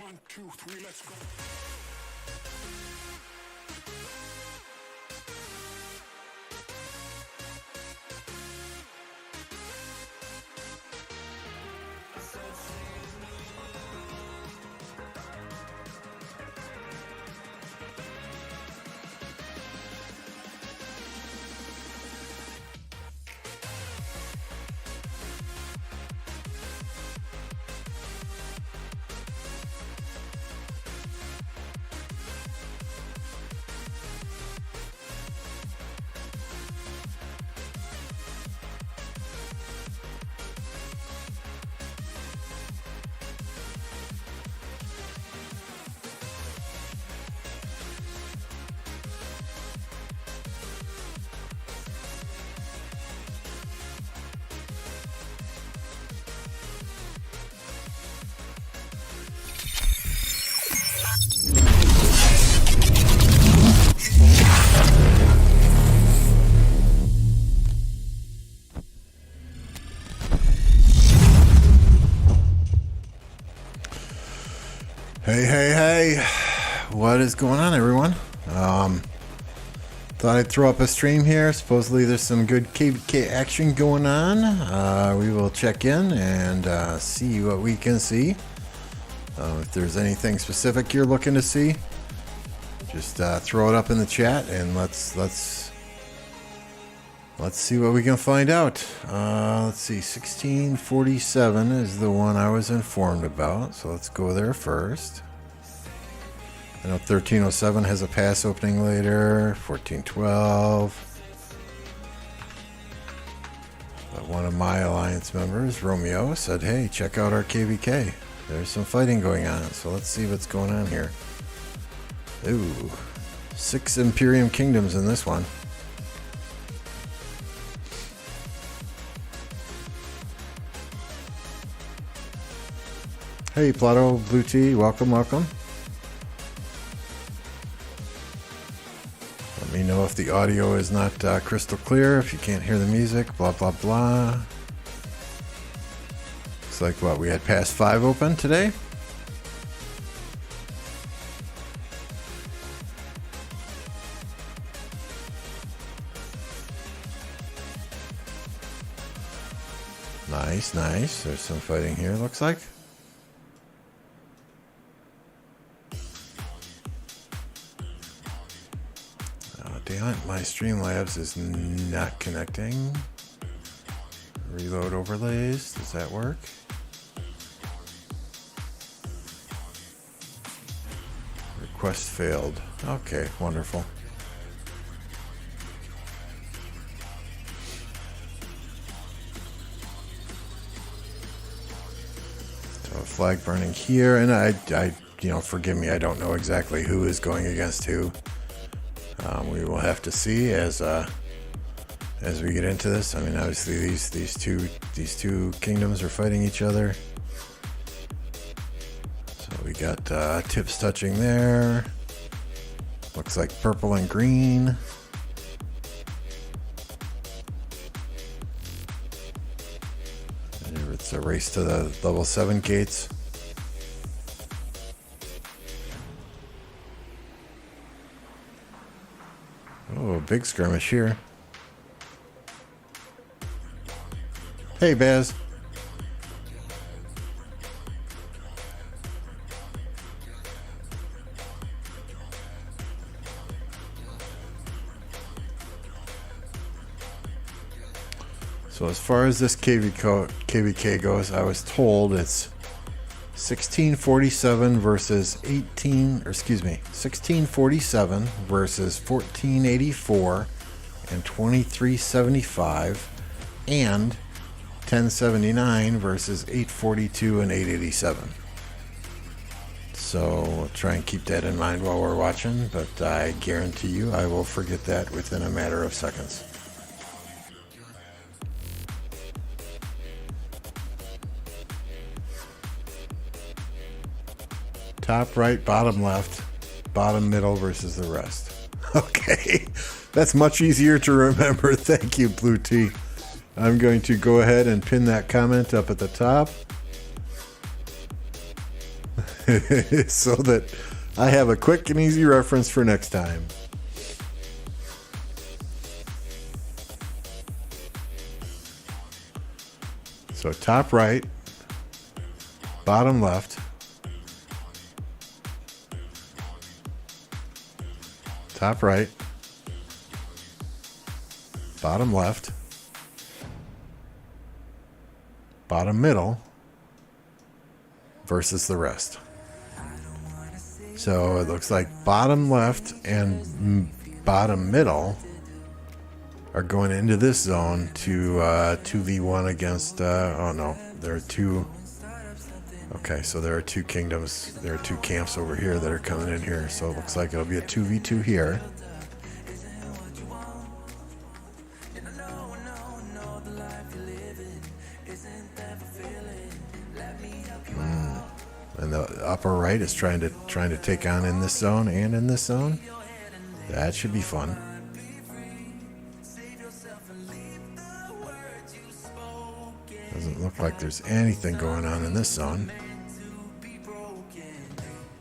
1, 2, 3, let's go. Hey, what is going on, everyone? Thought I'd throw up a stream here. Supposedly there's some good KvK action going on. We will check in and see what we can see. If there's anything specific you're looking to see, just throw it up in the chat and let's see what we can find out. Let's see, 1647 is the one I was informed about, so let's go there first. I know 1307 has a pass opening later, 1412. But one of my alliance members, Romeo, said, hey, check out our KvK. There's some fighting going on, so let's see what's going on here. Ooh, 6 Imperium Kingdoms in this one. Hey, Plato, Blue Tea, welcome. Let me know if the audio is not crystal clear, if you can't hear the music, blah, blah, blah. Looks like, what, we had Pass 5 open today? Nice. There's some fighting here, looks like. Damn it, my Streamlabs is not connecting. Reload overlays, does that work? Request failed. Okay, wonderful. So a flag burning here, and I forgive me, I don't know exactly who is going against who. We will have to see as we get into this. I mean, obviously these two kingdoms are fighting each other. So we got tips touching there. Looks like purple and green. And it's a race to the level 7 gates. Oh, big skirmish here. Hey, Baz. So as far as this KvK goes, I was told it's 1647 versus 1647 versus 1484 and 2375 and 1079 versus 842 and 887. So we'll try and keep that in mind while we're watching, but I guarantee you I will forget that within a matter of seconds. Top right, bottom left, bottom middle versus the rest. Okay, that's much easier to remember. Thank you, Blue Tea. I'm going to go ahead and pin that comment up at the top. so that I have a quick and easy reference for next time. So top right, bottom left, top right, bottom left, bottom middle versus the rest. So it looks like bottom left and bottom middle are going into this zone to 2v1 against, oh no, there are two. Okay, so there are two kingdoms, there are two camps over here that are coming in here. So it looks like it'll be a 2v2 here. And the upper right is trying to take on in this zone and in this zone. That should be fun. Doesn't look like there's anything going on in this zone.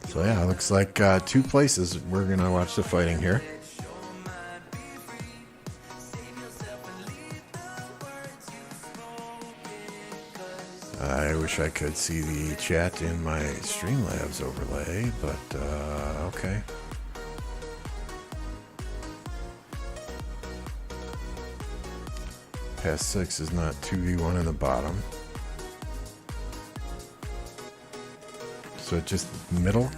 So yeah, it looks like two places we're gonna watch the fighting here. I wish I could see the chat in my Streamlabs overlay, but okay. Past 6 is not 2v1 in the bottom. So just middle.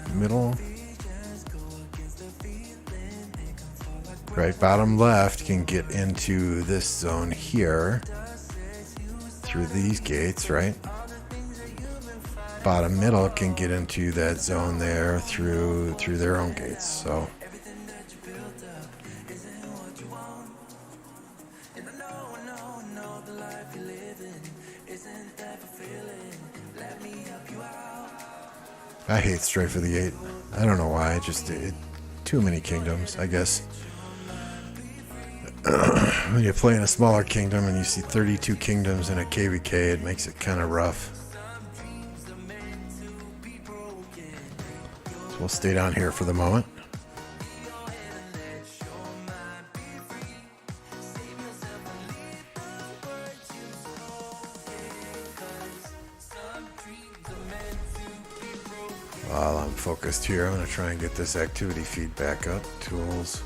Right, bottom left can get into this zone here through these gates, right? Bottom middle can get into that zone there through their own gates. So I hate Strife of the 8. I don't know why. Too many kingdoms, I guess. When you play in a smaller kingdom and you see 32 kingdoms in a KvK, it makes it kind of rough. So we'll stay down here for the moment. While I'm focused here, I'm going to try and get this activity feed back up. Tools.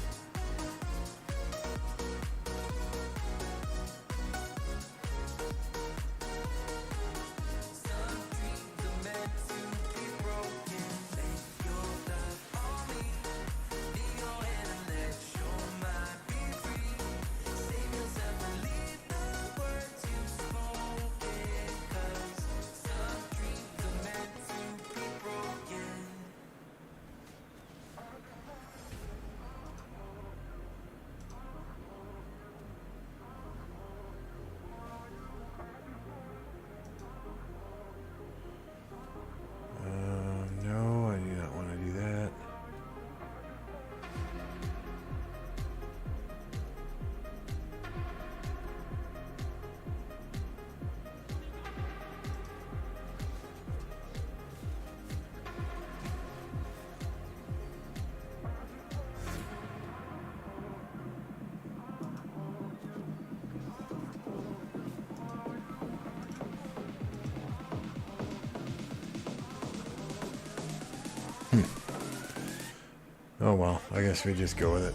Oh well, I guess we just go with it.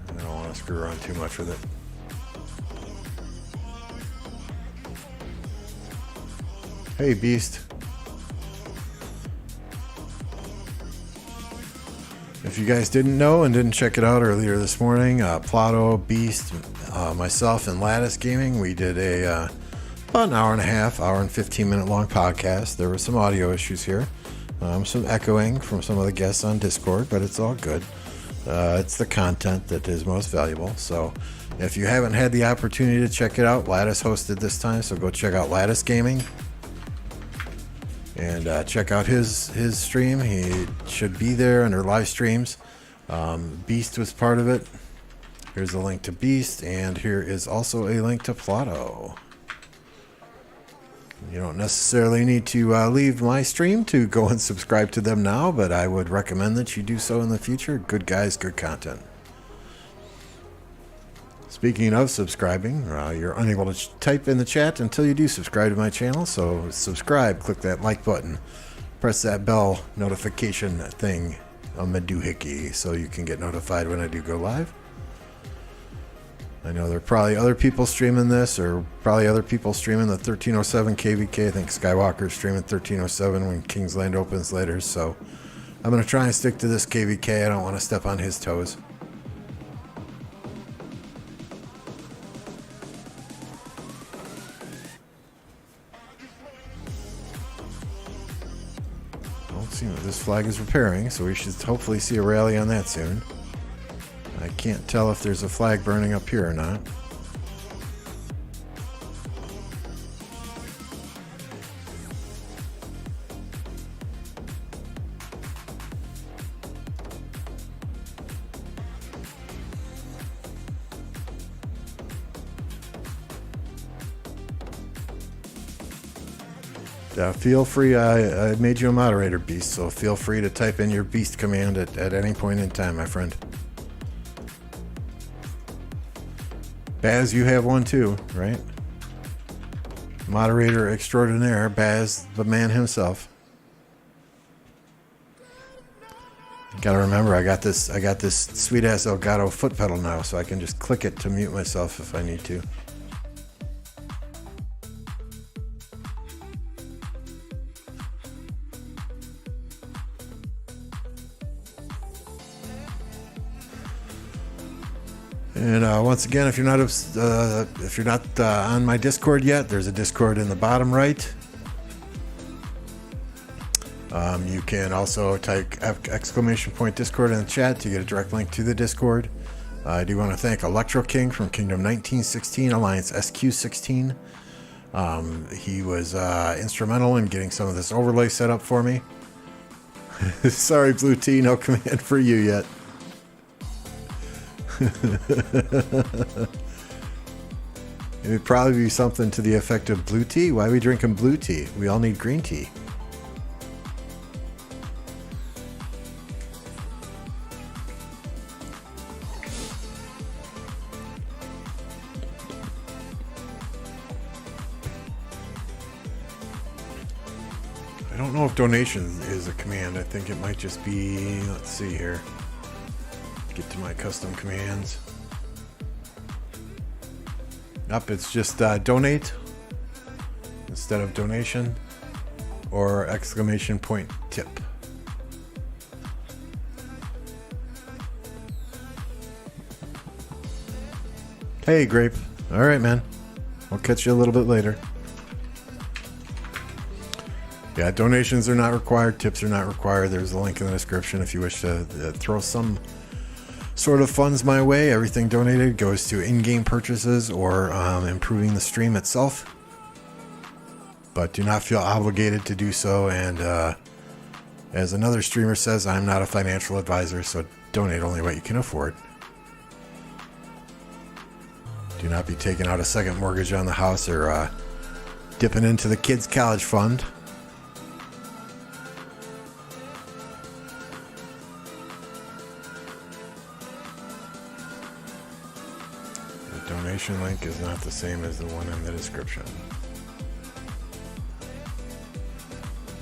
I don't want to screw around too much with it. Hey, Beast. If you guys didn't know and didn't check it out earlier this morning, Plato, Beast, myself, and Lattice Gaming, we did about an hour and a half, hour and 15-minute long podcast. There were some audio issues here. Some echoing from some of the guests on Discord, but it's all good. It's the content that is most valuable. So if you haven't had the opportunity to check it out, Lattice hosted this time, so go check out Lattice Gaming. And check out his stream. He should be there under live streams. Beast was part of it. Here's a link to Beast, and here is also a link to Plato. You don't necessarily need to leave my stream to go and subscribe to them now, but I would recommend that you do so in the future. Good guys, good content. Speaking of subscribing, you're unable to type in the chat until you do subscribe to my channel, so subscribe, click that like button, press that bell notification thing on the doohickey so you can get notified when I do go live. I know there are probably other people streaming this, or probably other people streaming the 1307 KvK. I think Skywalker's streaming 1307 when Kingsland opens later, so I'm going to try and stick to this KvK. I don't want to step on his toes. Don't seem that this flag is repairing, so we should hopefully see a rally on that soon. I can't tell if there's a flag burning up here or not. Feel free, I made you a moderator, Beast, so feel free to type in your Beast command at any point in time, my friend. Baz, you have one too, right? Moderator extraordinaire, Baz, the man himself. Gotta remember, I got this sweet ass Elgato foot pedal now, so I can just click it to mute myself if I need to. And once again, if you're not on my Discord yet, there's a Discord in the bottom right. You can also type !Discord in the chat to get a direct link to the Discord. I do want to thank Electro King from Kingdom 1916 Alliance SQ16. He was instrumental in getting some of this overlay set up for me. Sorry, Blue T, no command for you yet. It would probably be something to the effect of blue tea. Why are we drinking blue tea? We all need green tea. I don't know if donation is a command. I think it might just be, let's see here. Get to my custom commands. Nope, it's just donate instead of donation, or !tip. Hey, Grape. All right, man. I'll catch you a little bit later. Yeah, donations are not required. Tips are not required. There's a link in the description if you wish to throw some sort of funds my way. Everything donated goes to in-game purchases or improving the stream itself. But do not feel obligated to do so. And as another streamer says, I'm not a financial advisor, so donate only what you can afford. Do not be taking out a second mortgage on the house or dipping into the kids' college fund. Donation link is not the same as the one in the description.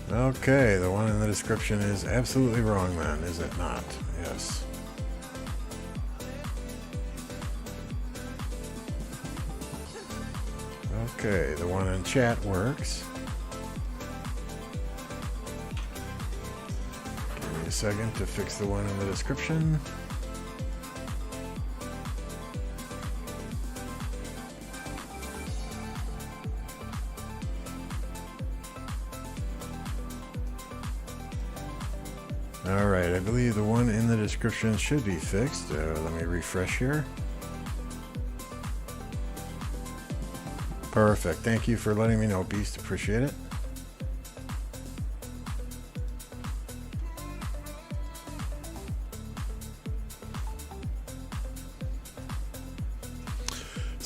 Okay, the one in the description is absolutely wrong then, is it not? Yes. Okay, the one in chat works. Give me a second to fix the one in the description. Alright, I believe the one in the description should be fixed. Let me refresh here. Perfect. Thank you for letting me know, Beast. Appreciate it.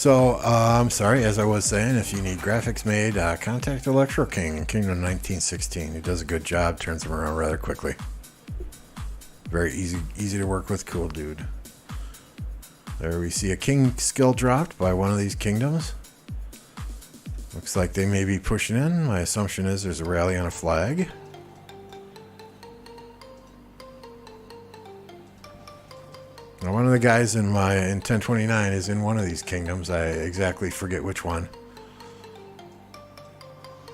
So, I'm sorry, as I was saying, if you need graphics made, contact Electro King in Kingdom 1916. He does a good job, turns them around rather quickly. Very easy to work with, cool dude. There we see a king skill dropped by one of these kingdoms. Looks like they may be pushing in. My assumption is there's a rally on a flag. Now, one of the guys in 1029 is in one of these kingdoms. I exactly forget which one.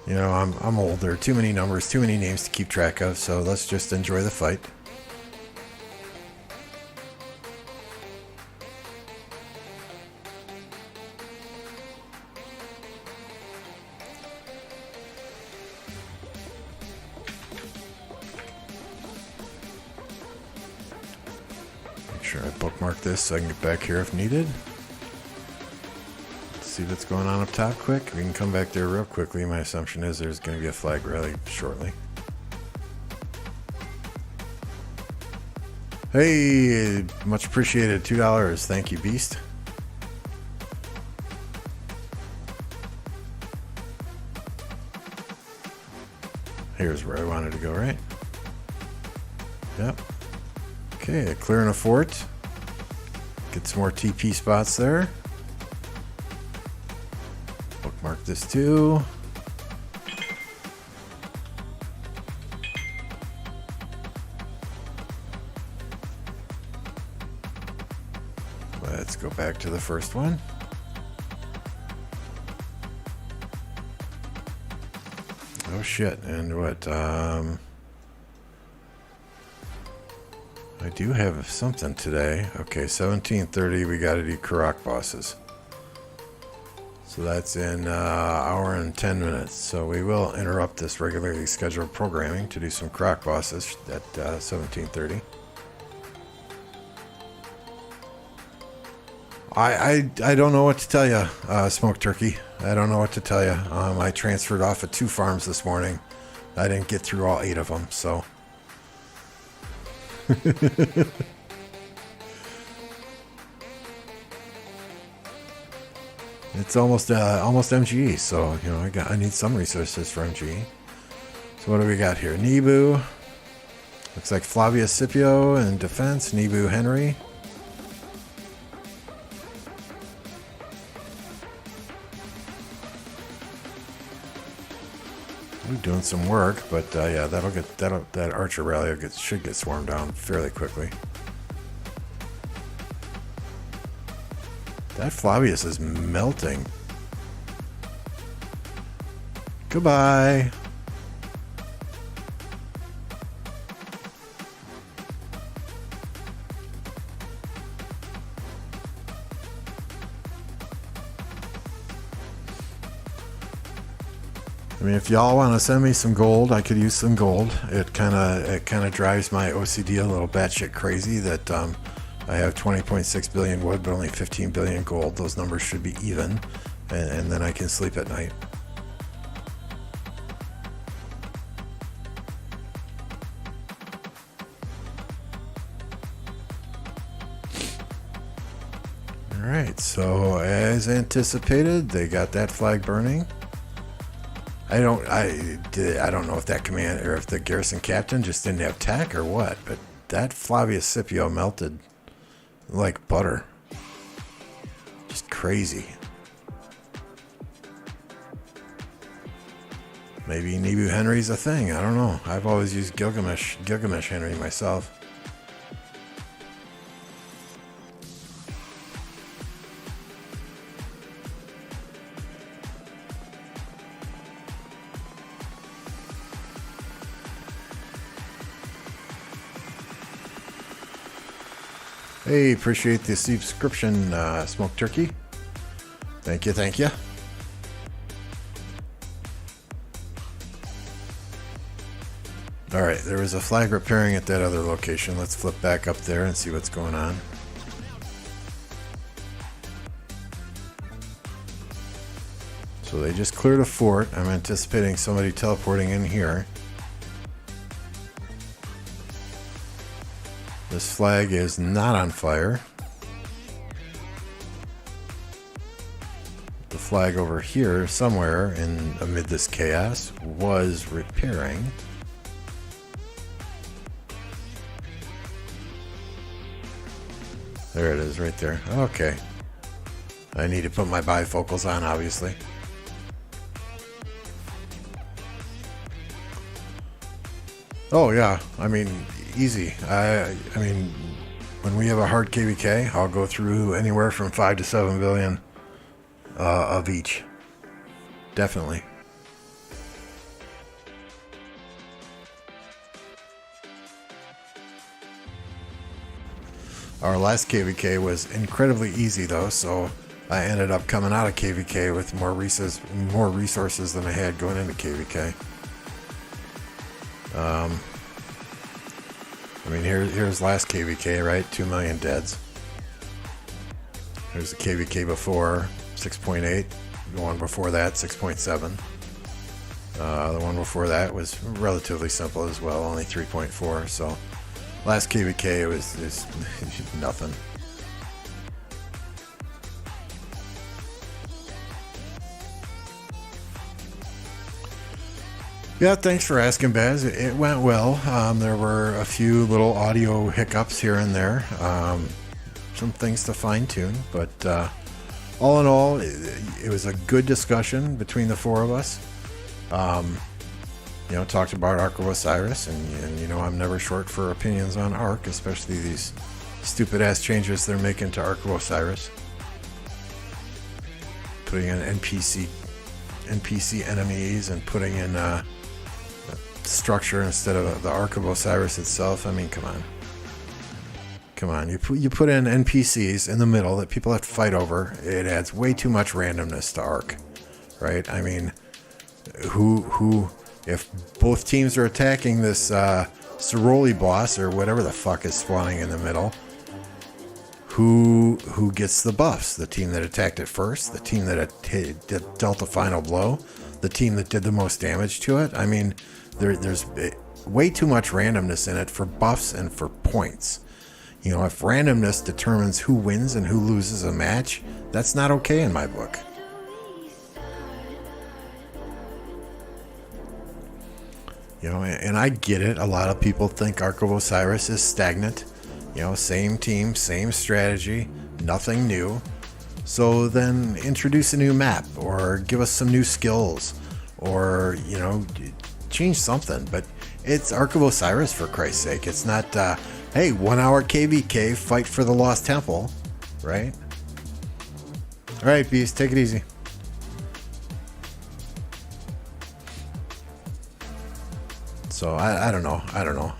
You know, I'm old. There are too many numbers, too many names to keep track of. So let's just enjoy the fight. Sure, I bookmark this so I can get back here if needed. Let's see what's going on up top quick. We can come back there real quickly. My assumption is there's going to be a flag rally shortly. Hey, much appreciated. $2. Thank you, Beast. Here's where I wanted to go, right? Yep. Okay, clearing a fort. Get some more TP spots there. Bookmark this too. Let's go back to the first one. Oh shit, and what? I do have something today. Okay, 17:30, we got to do KvK bosses. So that's in an hour and 10 minutes. So we will interrupt this regularly scheduled programming to do some KvK bosses at 17:30. I don't know what to tell you, Smoked Turkey. I don't know what to tell you. I transferred off of 2 farms this morning. I didn't get through all 8 of them, so... It's almost MGE, so you know I need some resources for MGE. So what do we got here? Nebu. Looks like Flavius Scipio in defense. Nebu Henry. We're doing some work, but yeah, that archer rally should get swarmed down fairly quickly. That Flavius is melting. Goodbye. I mean, if y'all want to send me some gold, I could use some gold. It kind of drives my OCD a little batshit crazy that I have 20.6 billion wood, but only 15 billion gold. Those numbers should be even, and then I can sleep at night. All right, so as anticipated, they got that flag burning. I don't know if that command or if the garrison captain just didn't have tech or what, but that Flavius Scipio melted like butter. Just crazy. Maybe Nebu Henry's a thing. I don't know. I've always used Gilgamesh Henry myself. Hey, appreciate the subscription, Smoked Turkey. Thank you, thank you. Alright, there was a flag repairing at that other location. Let's flip back up there and see what's going on. So they just cleared a fort. I'm anticipating somebody teleporting in here. This flag is not on fire. flag over here somewhere amid this chaos was repairing. There it is, right there. Okay. I need to put my bifocals on, obviously. Oh yeah, I mean, easy. I mean, when we have a hard KvK, I'll go through anywhere from 5 to 7 billion of each. Definitely. Our last KvK was incredibly easy though, so I ended up coming out of KvK with more resources than I had going into KvK. I mean, here's last KvK, right? 2 million deads. Here's the KvK before, 6.8. The one before that, 6.7. The one before that was relatively simple as well, only 3.4. So last KvK is nothing. Yeah, thanks for asking, Baz. It went well. There were a few little audio hiccups here and there. Some things to fine-tune, but all in all, it was a good discussion between the four of us. You know, talked about Ark of Osiris, and you know, I'm never short for opinions on Ark, especially these stupid-ass changes they're making to Ark of Osiris. Putting in NPC enemies and putting in structure instead of the Ark of Osiris itself. I mean, come on. You put in NPCs in the middle that people have to fight over. It adds way too much randomness to Ark, right? I mean, who if both teams are attacking this Ceroli boss or whatever the fuck is spawning in the middle, who gets the buffs? The team that attacked it first, the team that dealt the final blow, the team that did the most damage to it. I mean, there's way too much randomness in it for buffs and for points. You know, if randomness determines who wins and who loses a match, that's not okay in my book. You know, and I get it. A lot of people think Ark of Osiris is stagnant. You know, same team, same strategy, nothing new. So then introduce a new map or give us some new skills or, you know, change something. But it's Ark of Osiris, for Christ's sake. It's not, hey, 1 hour KvK, fight for the Lost Temple, right? All right, Beast, take it easy. So I don't know.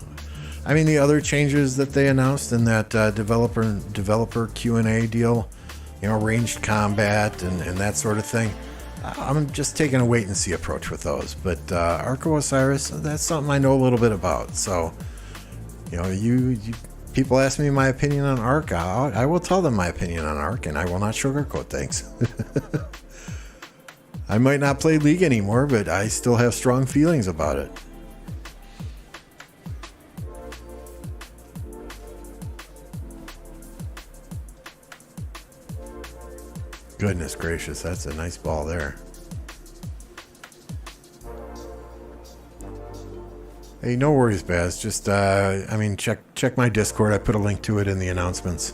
I mean, the other changes that they announced in that developer Q&A deal, you know, ranged combat and that sort of thing, I'm just taking a wait and see approach with those. But Ark of Osiris, that's something I know a little bit about. So, you know, you people ask me my opinion on Ark, I will tell them my opinion on Ark, and I will not sugarcoat things. I might not play League anymore, but I still have strong feelings about it. Goodness gracious, that's a nice ball there. Hey, no worries, Baz. Just, I mean, check my Discord. I put a link to it in the announcements.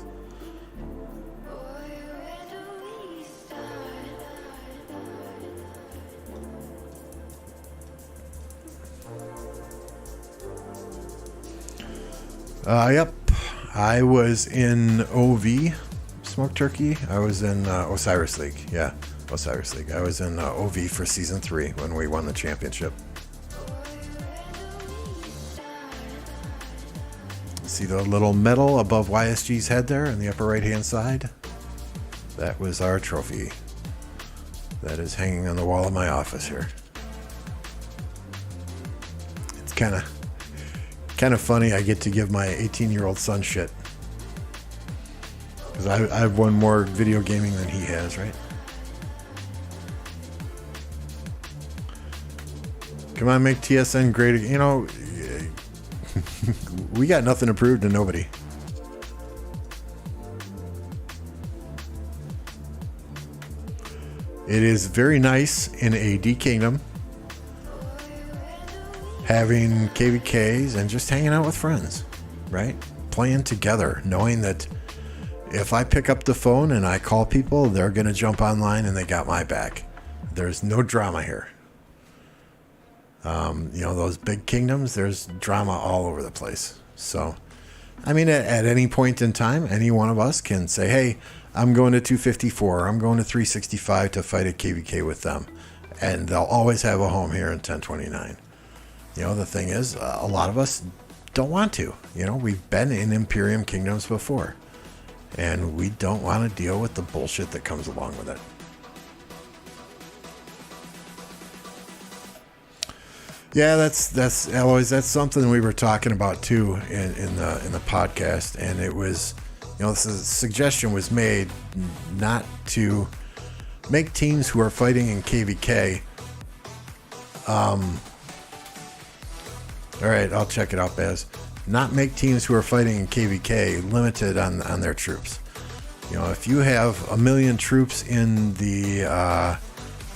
Yep. I was in OV. Smoke Turkey. I was in Osiris League. Yeah, Osiris League. I was in OV for Season 3 when we won the championship. See the little medal above YSG's head there in the upper right-hand side? That was our trophy. That is hanging on the wall of my office here. It's kind of funny. I get to give my 18-year-old son shit. Because I've won more video gaming than he has, right? Come on, make TSN great again. You know, we got nothing to prove to nobody. It is very nice in a D Kingdom having KvKs and just hanging out with friends, right? Playing together, knowing that if I pick up the phone and I call people, they're going to jump online and they got my back. There's no drama here. Those big kingdoms, there's drama all over the place. So, I mean, at any point in time, any one of us can say, hey, I'm going to 254, I'm going to 365 to fight a KvK with them. And they'll always have a home here in 1029. The thing is, a lot of us don't want to. We've been in Imperium kingdoms before. And we don't want to deal with the bullshit that comes along with it. Yeah, that's Eloise. That's something we were talking about too in the podcast, and it was, this suggestion was made not to make teams who are fighting in KvK. All right, I'll check it out, Baz. Not make teams who are fighting in KvK limited on their troops. If you have 1 million troops in the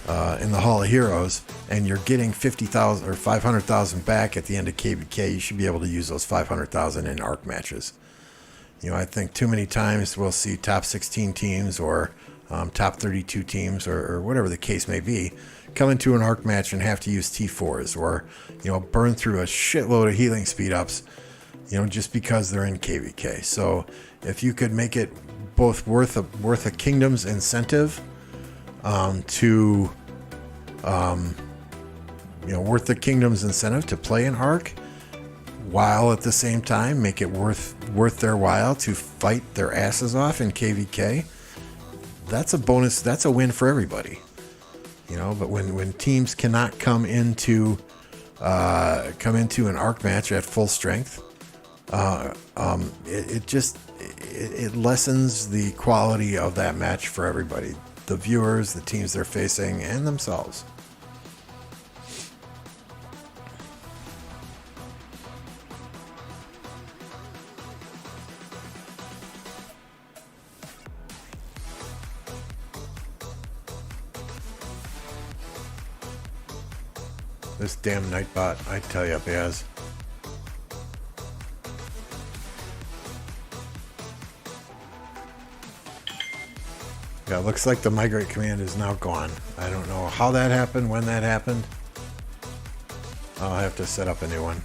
Hall of Heroes and you're getting 50,000 or 500,000 back at the end of KvK, you should be able to use those 500,000 in ARC matches. I think too many times we'll see top 16 teams or top 32 teams or whatever the case may be come into an ARC match and have to use T4s or burn through a shitload of healing speed ups just because they're in KvK. So if you could make it both worth a kingdom's incentive worth the kingdom's incentive to play an ARC, while at the same time make it worth their while to fight their asses off in KvK, that's a bonus. That's a win for everybody. But when teams cannot come into an ARC match at full strength, it lessens the quality of that match for everybody, the viewers, the teams they're facing, and themselves. This damn Nightbot, I tell you, Baz. Yeah, it looks like the migrate command is now gone. I don't know how that happened, when that happened. I'll have to set up a new one.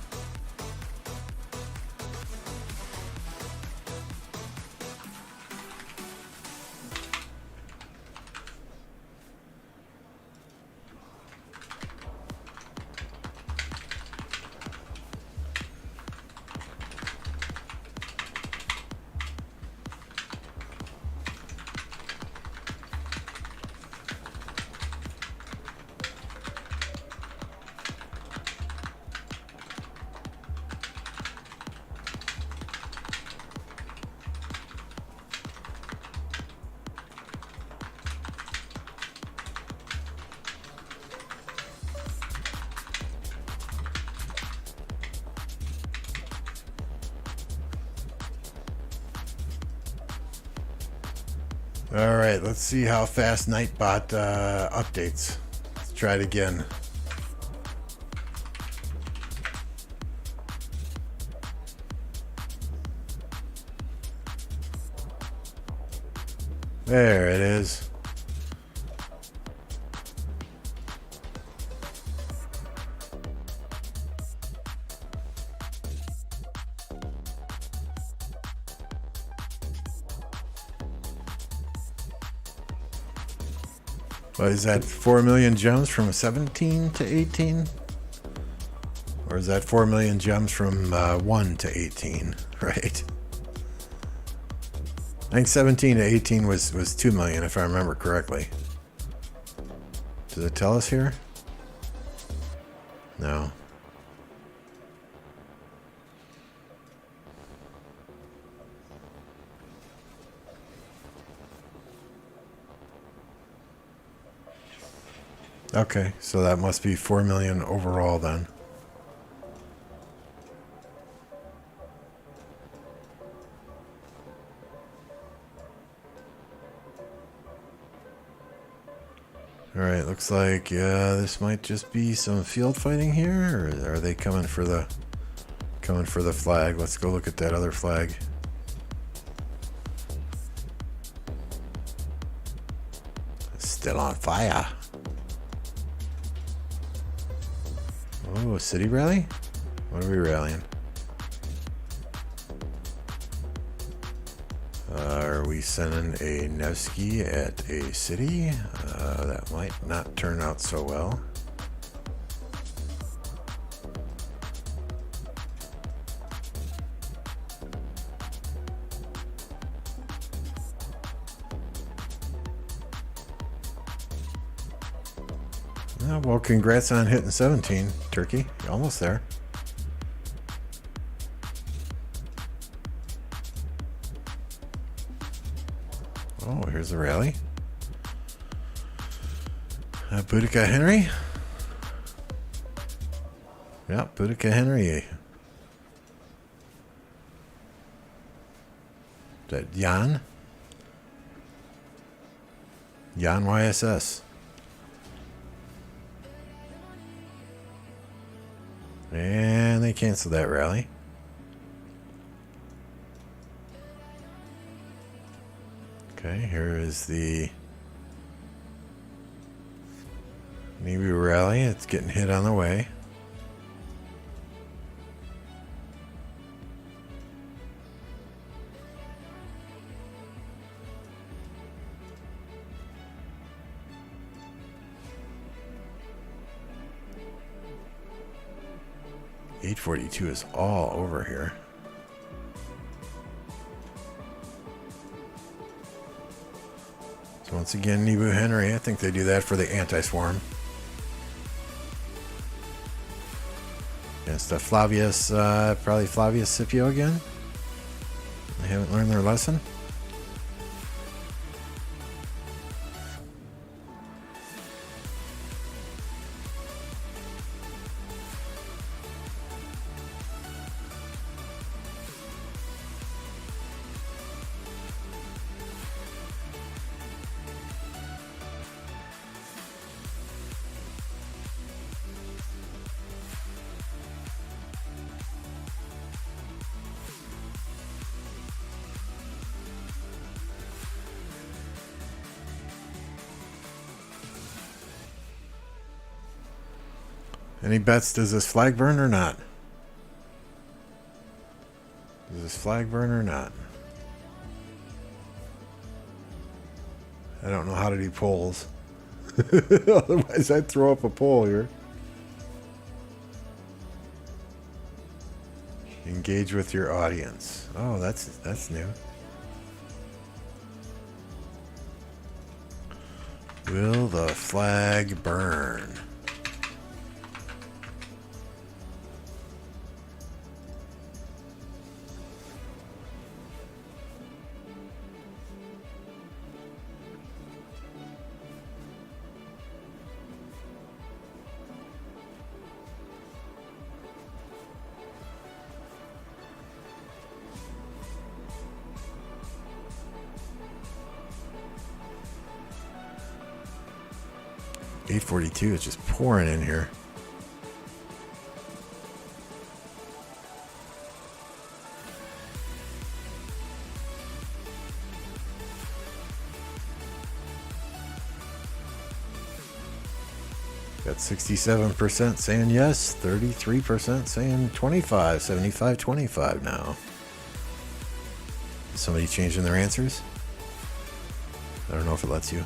All right, let's see how fast Nightbot updates. Let's try it again. There it is. Well, is that 4 million gems from 17 to 18? Or is that 4 million gems from 1 to 18, right? I think 17 to 18 was 2 million, if I remember correctly. Does it tell us here? No. Okay, so that must be 4 million overall then. Alright, looks like this might just be some field fighting here, or are they coming for the flag? Let's go look at that other flag. Still on fire. Oh, city rally? What are we rallying? Are we sending a Nevsky at a city? That might not turn out so well. Oh, well, congrats on hitting 17, Turkey. You're almost there. Oh, here's the rally. Boudica Henry. Yeah, Boudica Henry. Is that Jan? Jan YSS. And they canceled that rally. Okay, here is the Nibu rally. It's getting hit on the way. .842 is all over here. So once again, Nibu Henry. I think they do that for the anti-swarm. Against Flavius, probably Flavius Scipio again. They haven't learned their lesson. Any bets? Does this flag burn or not? Does this flag burn or not? I don't know how to do polls. Otherwise, I'd throw up a poll here. Engage with your audience. Oh, that's new. Will the flag burn? .842 is just pouring in here. Got 67% saying yes, 33% saying 25, 75, 25 now. Is somebody changing their answers? I don't know if it lets you.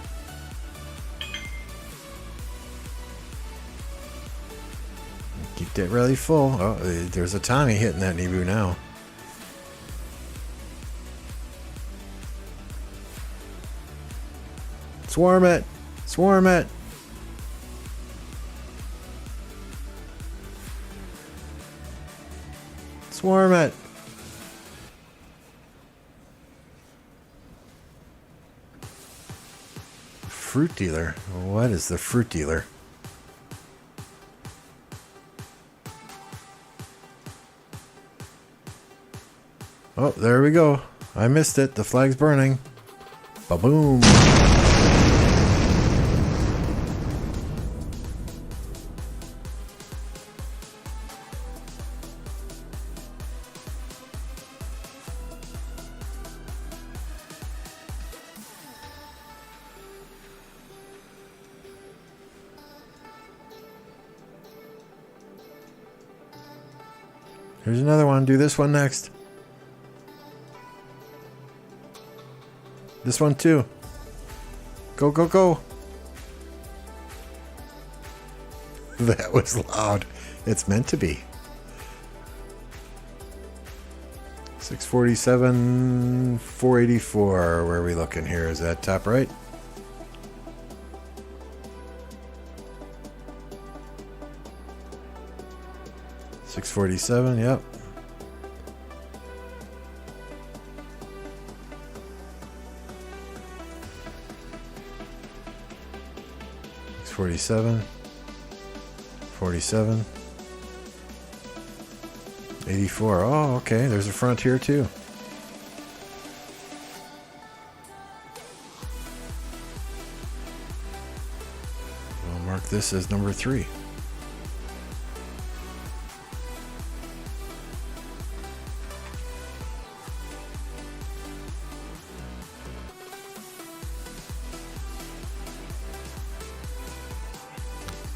Keep that rally full. Oh, there's a Tommy hitting that Nibu now. Swarm it! Swarm it! Swarm it! Fruit dealer? What is the fruit dealer? Oh, there we go. I missed it. The flag's burning. Ba-boom. Here's another one. Do this one next. This one too. Go, go, go. That was loud. It's meant to be. 647, 484. Where are we looking here? Is that top right? $647, yep. $647, 47, 84. Oh, okay. There's a front here too. I'll mark this as number 3.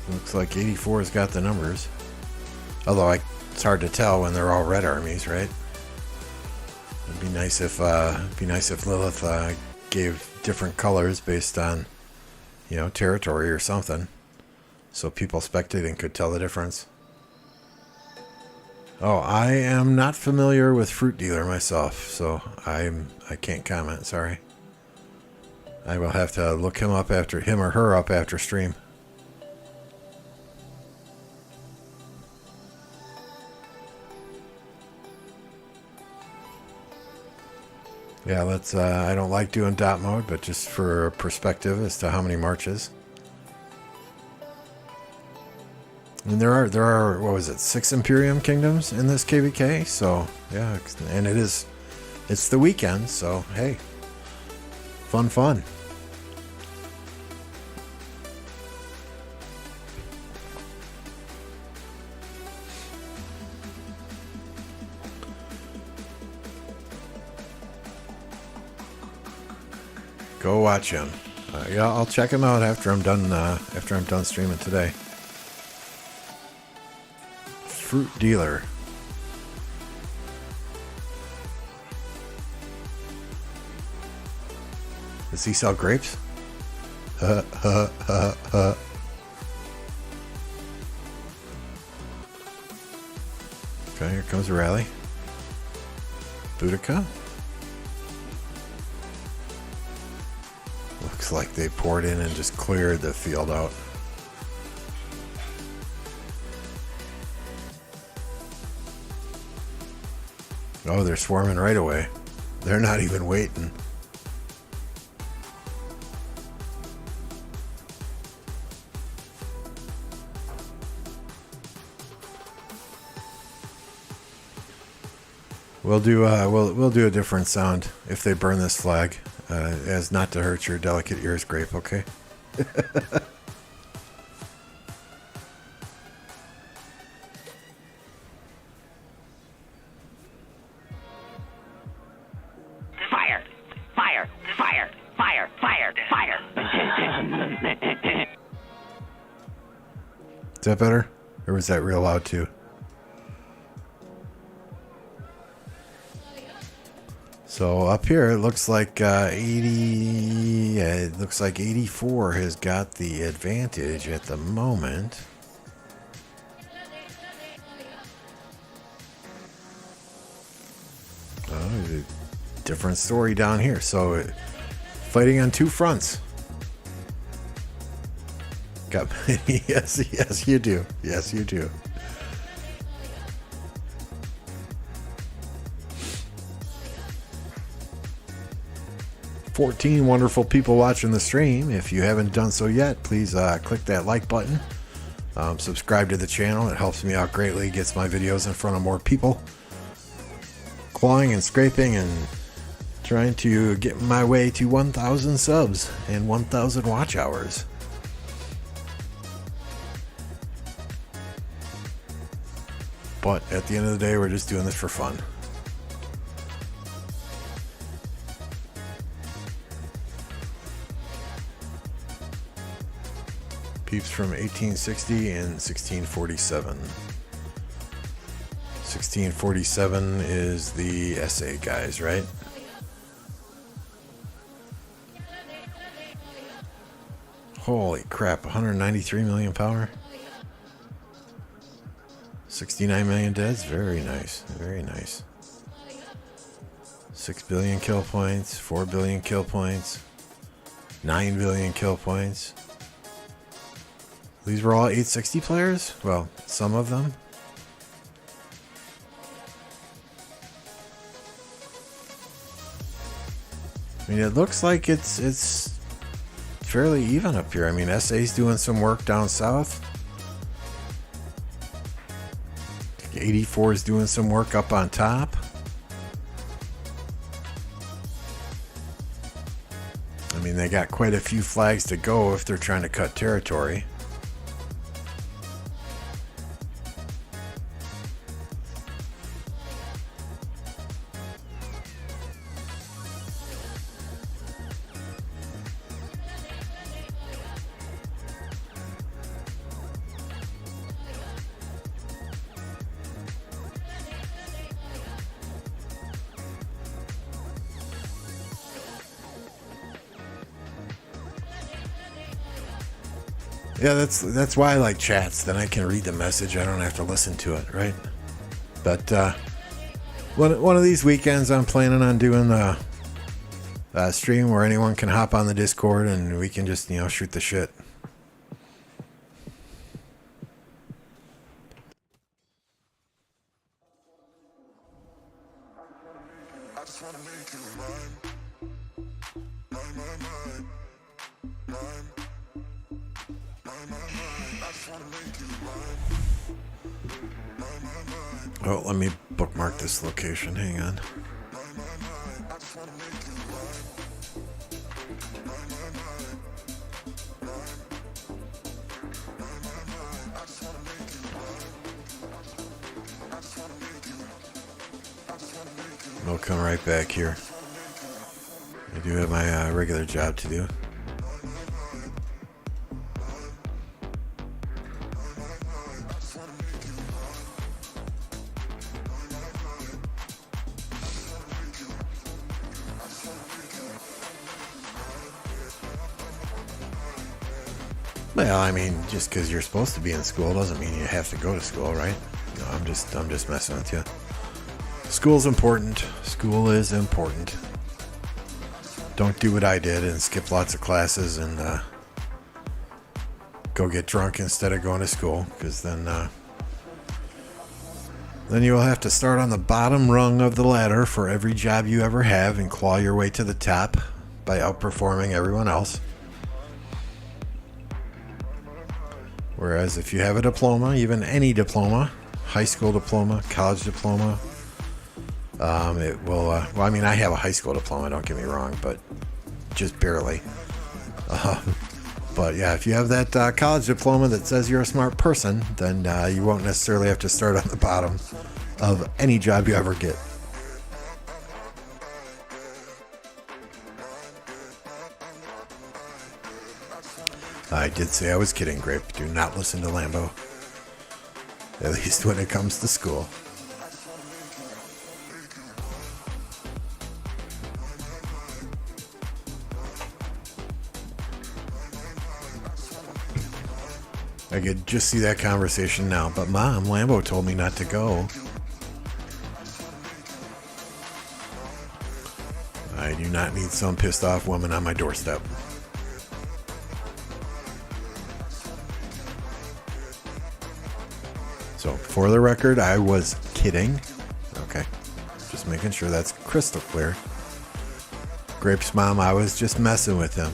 Looks like 84's got the numbers. Although it's hard to tell when they're all red armies, right? It'd be nice if Lilith gave different colors based on, territory or something, so people spectating could tell the difference. Oh, I am not familiar with Fruit Dealer myself, so I can't comment. Sorry. I will have to look him or her up after stream. Yeah, let's. I don't like doing dot mode, but just for perspective as to how many marches. And there are what was it, 6 Imperium kingdoms in this KvK? So yeah, and it's the weekend, so hey, fun. Go watch him. Yeah, I'll check him out after I'm done streaming today. Fruit Dealer. Does he sell grapes? Okay, here comes a rally. Boudica. Looks like they poured in and just cleared the field out. Oh, they're swarming right away. They're not even waiting. We'll do a different sound if they burn this flag. As not to hurt your delicate ears, Grape, okay? Fire! Fire! Fire! Fire! Fire! Fire! Is that better? Or was that real loud too? So up here, it looks like 84 has got the advantage at the moment. Oh, different story down here. So fighting on 2 fronts. Got yes, you do. Yes, you do. $14 wonderful people watching the stream. If you haven't done so yet, please click that like button. Subscribe to the channel. It helps me out greatly. Gets my videos in front of more people. Clawing and scraping and trying to get my way to 1,000 subs and 1,000 watch hours. But at the end of the day, we're just doing this for fun. Peeps from 1860 and 1647. 1647 is the SA guys, right? Holy crap, 193 million power. 69 million deaths. Very nice. Very nice. 6 billion kill points. 4 billion kill points. 9 billion kill points. These were all 860 players? Well, some of them. I mean, it looks like it's fairly even up here. I mean, SA's doing some work down south. 84 is doing some work up on top. I mean, they got quite a few flags to go if they're trying to cut territory. Yeah, that's why I like chats. Then I can read the message. I don't have to listen to it, right? But one of these weekends, I'm planning on doing the stream where anyone can hop on the Discord and we can just shoot the shit. I just wanna make you mine, mine. Oh, let me bookmark this location. Hang on. I'll come right back here. I do have my regular job to do. Well, I mean, just because you're supposed to be in school doesn't mean you have to go to school, right? No, I'm just messing with you. School's important. School is important. Don't do what I did and skip lots of classes and go get drunk instead of going to school, because then you will have to start on the bottom rung of the ladder for every job you ever have and claw your way to the top by outperforming everyone else. Whereas if you have a diploma, even any diploma, high school diploma, college diploma, it will, well, I mean, I have a high school diploma, don't get me wrong, but just barely. But yeah, if you have that college diploma that says you're a smart person, then you won't necessarily have to start on the bottom of any job you ever get. I did say I was kidding, Grape. Do not listen to Lambo. At least when it comes to school. I could just see that conversation now. But Mom, Lambo told me not to go. I do not need some pissed off woman on my doorstep. So, for the record, I was kidding. Okay. Just making sure that's crystal clear. Grape's mom, I was just messing with him.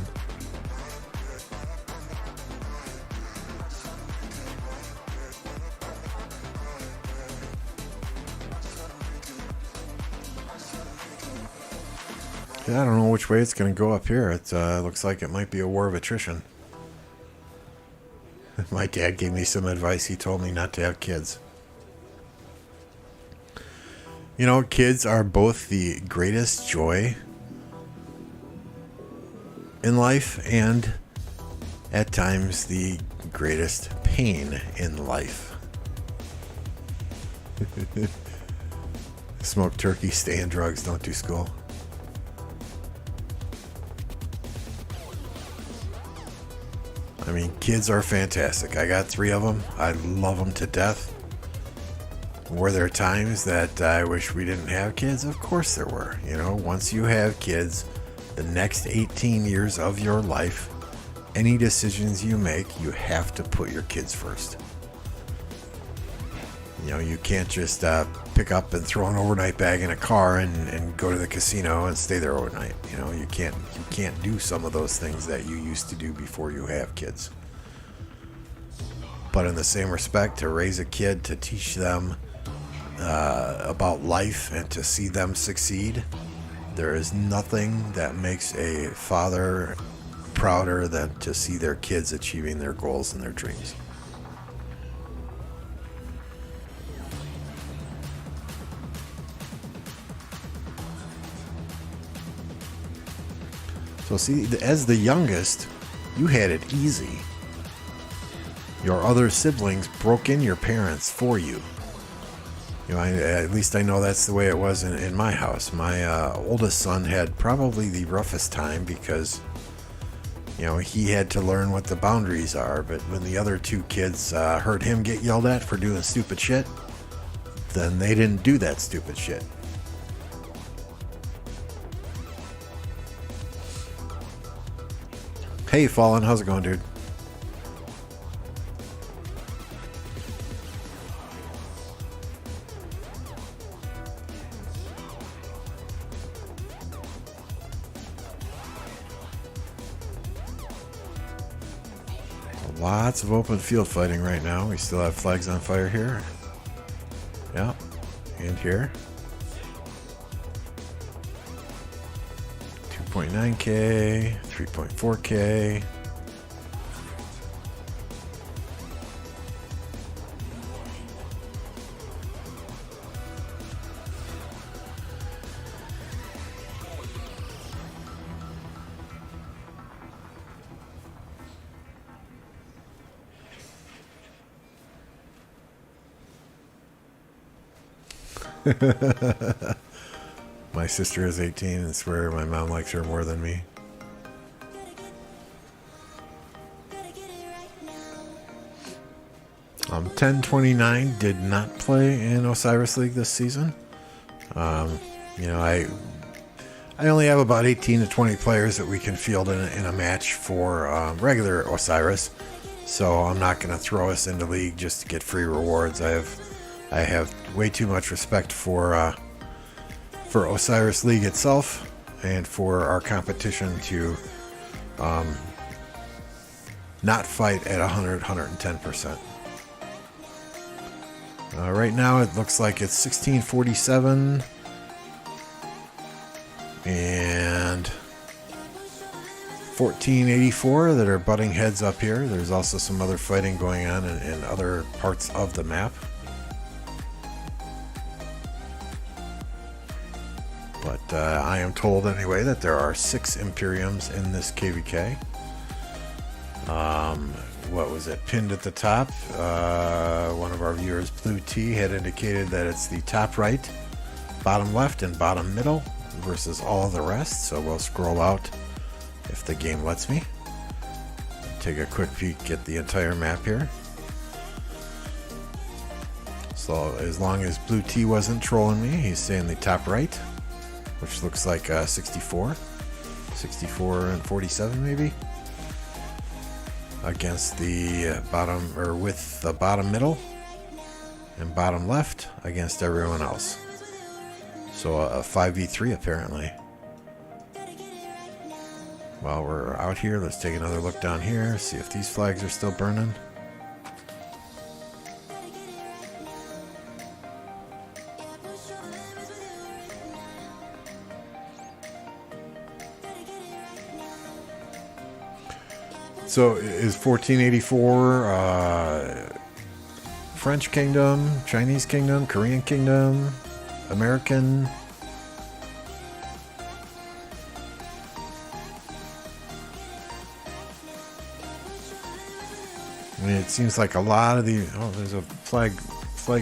Yeah, I don't know which way it's going to go up here. It looks like it might be a war of attrition. My dad gave me some advice. He told me not to have kids. You know, kids are both the greatest joy in life and at times the greatest pain in life. Smoke turkey, stay in drugs, don't do school. I mean, kids are fantastic. I got 3 of them. I love them to death. Were there times that I wish we didn't have kids? Of course there were. You know, once you have kids, the next 18 years of your life, any decisions you make, you have to put your kids first. You know, you can't just pick up and throw an overnight bag in a car and go to the casino and stay there overnight. You know, you can't do some of those things that you used to do before you have kids. But in the same respect, to raise a kid, to teach them about life and to see them succeed, there is nothing that makes a father prouder than to see their kids achieving their goals and their dreams. So see, as the youngest, you had it easy. Your other siblings broke in your parents for you. You know, at least I know that's the way it was in my house. My oldest son had probably the roughest time because, you know, he had to learn what the boundaries are. But when the other 2 kids heard him get yelled at for doing stupid shit, then they didn't do that stupid shit. Hey, Fallen, how's it going, dude? Lots of open field fighting right now. We still have flags on fire here. Yeah, and here. 2.9K, 3.4K. My sister is 18 and swear my mom likes her more than me. Um, 1029 did not play in Osiris League this season. You know, I only have about 18 to 20 players that we can field in a match for regular Osiris, so I'm not going to throw us into League just to get free rewards. I have way too much respect for Osiris League itself and for our competition to not fight at 110%. Right now it looks like it's 1647 and 1484 that are butting heads up here. There's also some other fighting going on in other parts of the map. But I am told anyway that there are 6 Imperiums in this KvK. What was it? Pinned at the top. One of our viewers, Blue T, had indicated that it's the top right, bottom left, and bottom middle versus all the rest. So we'll scroll out if the game lets me. Take a quick peek at the entire map here. So as long as Blue T wasn't trolling me, he's saying the top right, which looks like 64 and 47 maybe, against the bottom, or with the bottom middle and bottom left against everyone else. So a 5v3 apparently. While we're out here, let's take another look down here, see if these flags are still burning. So is 1484 French Kingdom, Chinese Kingdom, Korean Kingdom, American? I mean, it seems like a lot of the... Oh, there's a flag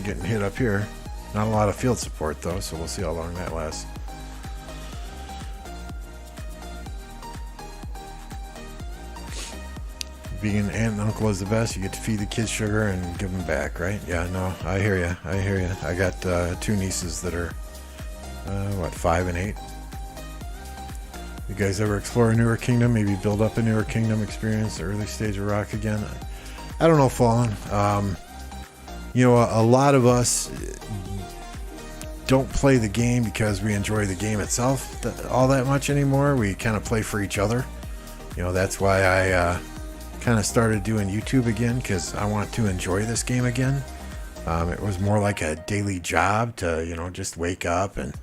getting hit up here. Not a lot of field support though, so we'll see how long that lasts. Being an aunt and uncle is the best. You get to feed the kids sugar and give them back, right? Yeah, no, I hear you. I hear you. I got 2 nieces that are, 5 and 8. You guys ever explore a newer kingdom? Maybe build up a newer kingdom, experience the early stage of rock again? I don't know, Fallen. A lot of us don't play the game because we enjoy the game itself all that much anymore. We kind of play for each other. That's why I kind of started doing YouTube again, because I want to enjoy this game again. It was more like a daily job to, just wake up and,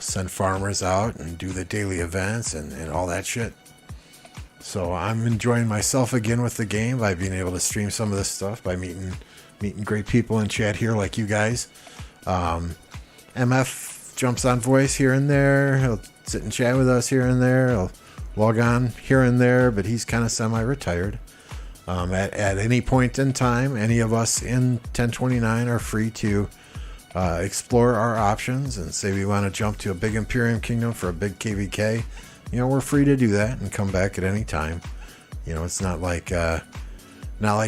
send farmers out and do the daily events and all that shit. So I'm enjoying myself again with the game by being able to stream some of this stuff, by meeting great people in chat here like you guys. MF jumps on voice here and there. He'll sit and chat with us here and there. He'll log on here and there, but he's kind of semi-retired. At any point in time, any of us in 1029 are free to explore our options and say we want to jump to a big Imperium Kingdom for a big KvK. We're free to do that and come back at any time. It's not like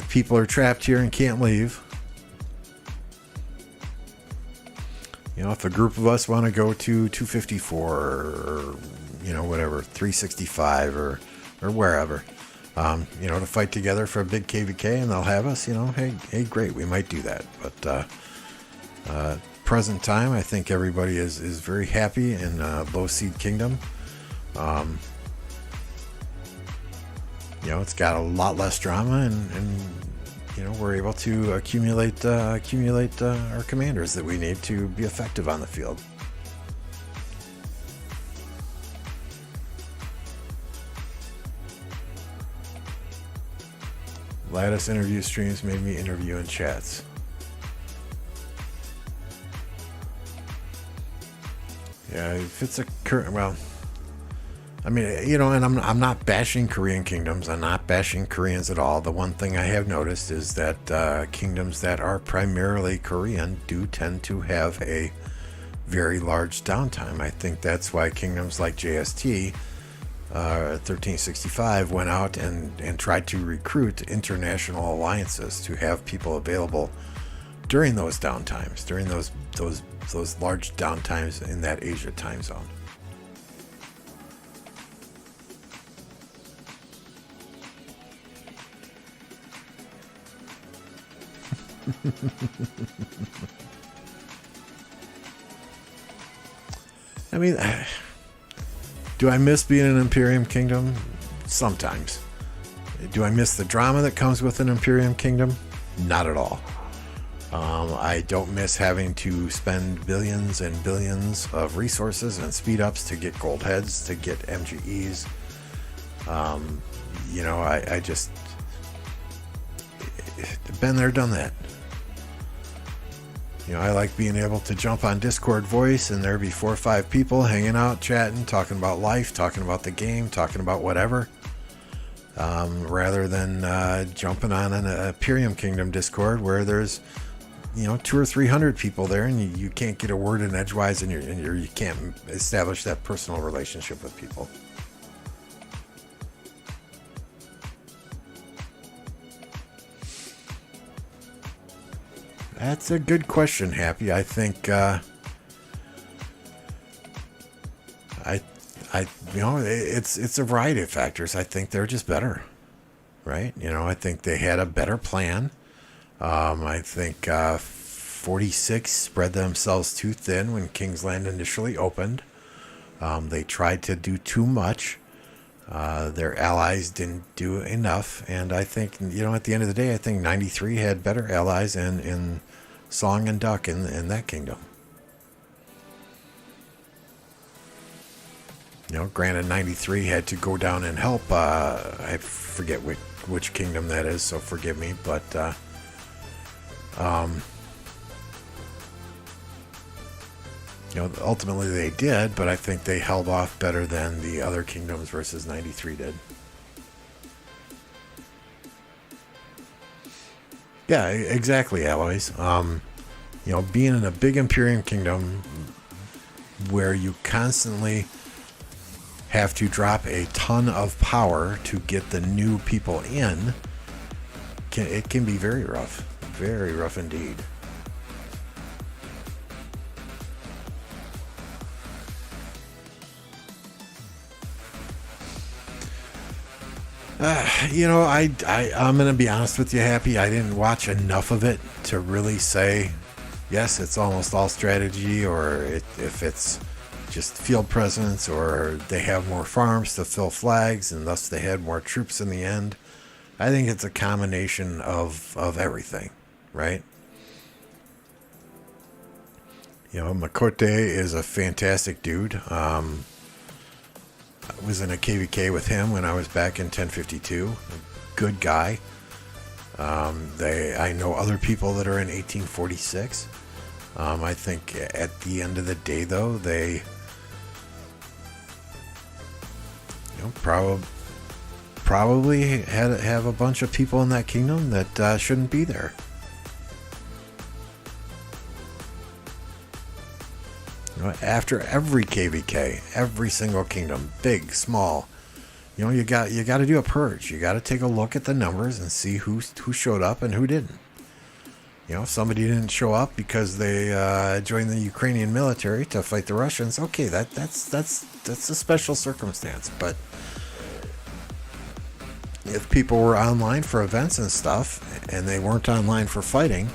people are trapped here and can't leave. If a group of us want to go to 254 or whatever, 365 or wherever, to fight together for a big KvK, and they'll have us, hey, great, we might do that. But present time, I think everybody is very happy in Low Seed Kingdom. It's got a lot less drama, and we're able to accumulate our commanders that we need to be effective on the field. Lattice interview streams made me interview in chats. Yeah, if it's a current, and I'm not bashing Korean kingdoms. I'm not bashing Koreans at all. The one thing I have noticed is that kingdoms that are primarily Korean do tend to have a very large downtime. I think that's why kingdoms like JST 1365 went out and tried to recruit international alliances to have people available during those downtimes, during those large downtimes in that Asia time zone. Do I miss being an Imperium Kingdom? Sometimes. Do I miss the drama that comes with an Imperium Kingdom? Not at all. I don't miss having to spend billions and billions of resources and speed ups to get gold heads, to get MGEs. I just been there, done that. I like being able to jump on Discord voice and there be 4 or 5 people hanging out, chatting, talking about life, talking about the game, talking about whatever. Rather than jumping on an Imperium Kingdom Discord where there's 200 or 300 people there, and you can't get a word in edgewise, and you can't establish that personal relationship with people. That's a good question, Happy. I think it's a variety of factors. I think they're just better, right? I think they had a better plan. I think 46 spread themselves too thin when Kingsland initially opened. They tried to do too much. Their allies didn't do enough. And I think, at the end of the day, I think 93 had better allies in Song and Duck in that kingdom. Granted, 93 had to go down and help. I forget which kingdom that is, so forgive me. But ultimately they did, but I think they held off better than the other kingdoms versus 93 did. Yeah, exactly, Alloys. You know, being in a big Imperium kingdom where you constantly have to drop a ton of power to get the new people in, it can be very rough indeed. You know, I'm gonna be honest with you, Happy. I didn't watch enough of it to really say yes, it's almost all strategy, or if it's just field presence, or they have more farms to fill flags and thus they had more troops in the end. I think it's a combination of everything, right? You know, Makote is a fantastic dude. I was in a KvK with him when I was back in 1052. A good guy. I know other people that are in 1846. I think at the end of the day, though, they probably have a bunch of people in that kingdom that shouldn't be there. You know, after every KvK, every single kingdom, big, small, you know, you got to do a purge. You got to take a look at the numbers and see who showed up and who didn't. You know, if somebody didn't show up because they joined the Ukrainian military to fight the Russians, okay, that's a special circumstance. But if people were online for events and stuff and they weren't online for fighting,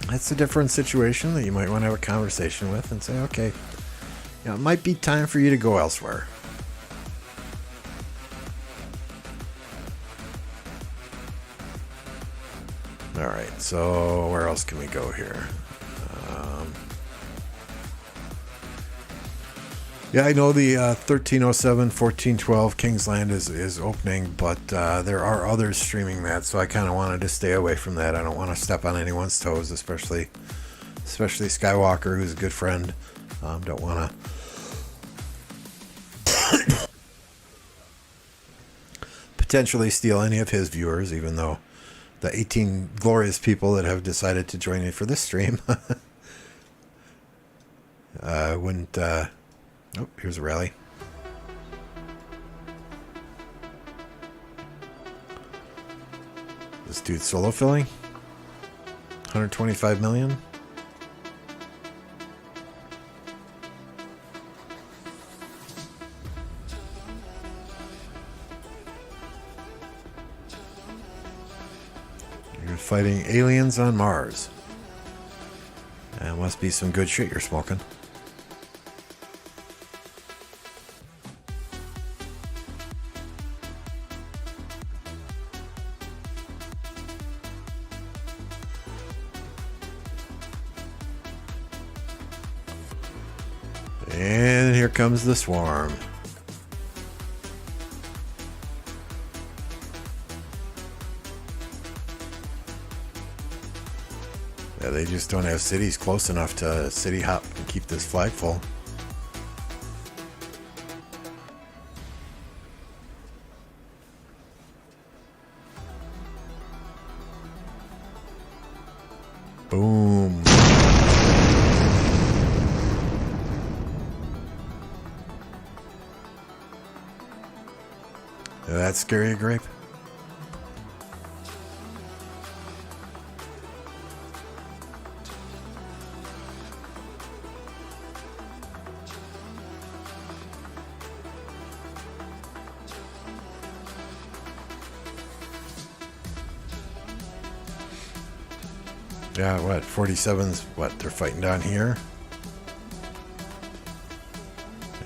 that's a different situation that you might want to have a conversation with and say, okay, you know, it might be time for you to go elsewhere. All right, so where else can we go here? Yeah, I know the 1307, 1412 Kingsland is opening, but there are others streaming that, so I kind of wanted to stay away from that. I don't want to step on anyone's toes, especially Skywalker, who's a good friend. Don't want to potentially steal any of his viewers, even though the 18 glorious people that have decided to join me for this stream wouldn't... Oh, here's a rally. This dude's solo filling? 125 million? You're fighting aliens on Mars. That must be some good shit you're smoking. And here comes the swarm. Yeah, they just don't have cities close enough to city hop and keep this flag full. Boom. That's scary, grape. Yeah, what? 47's what? They're fighting down here?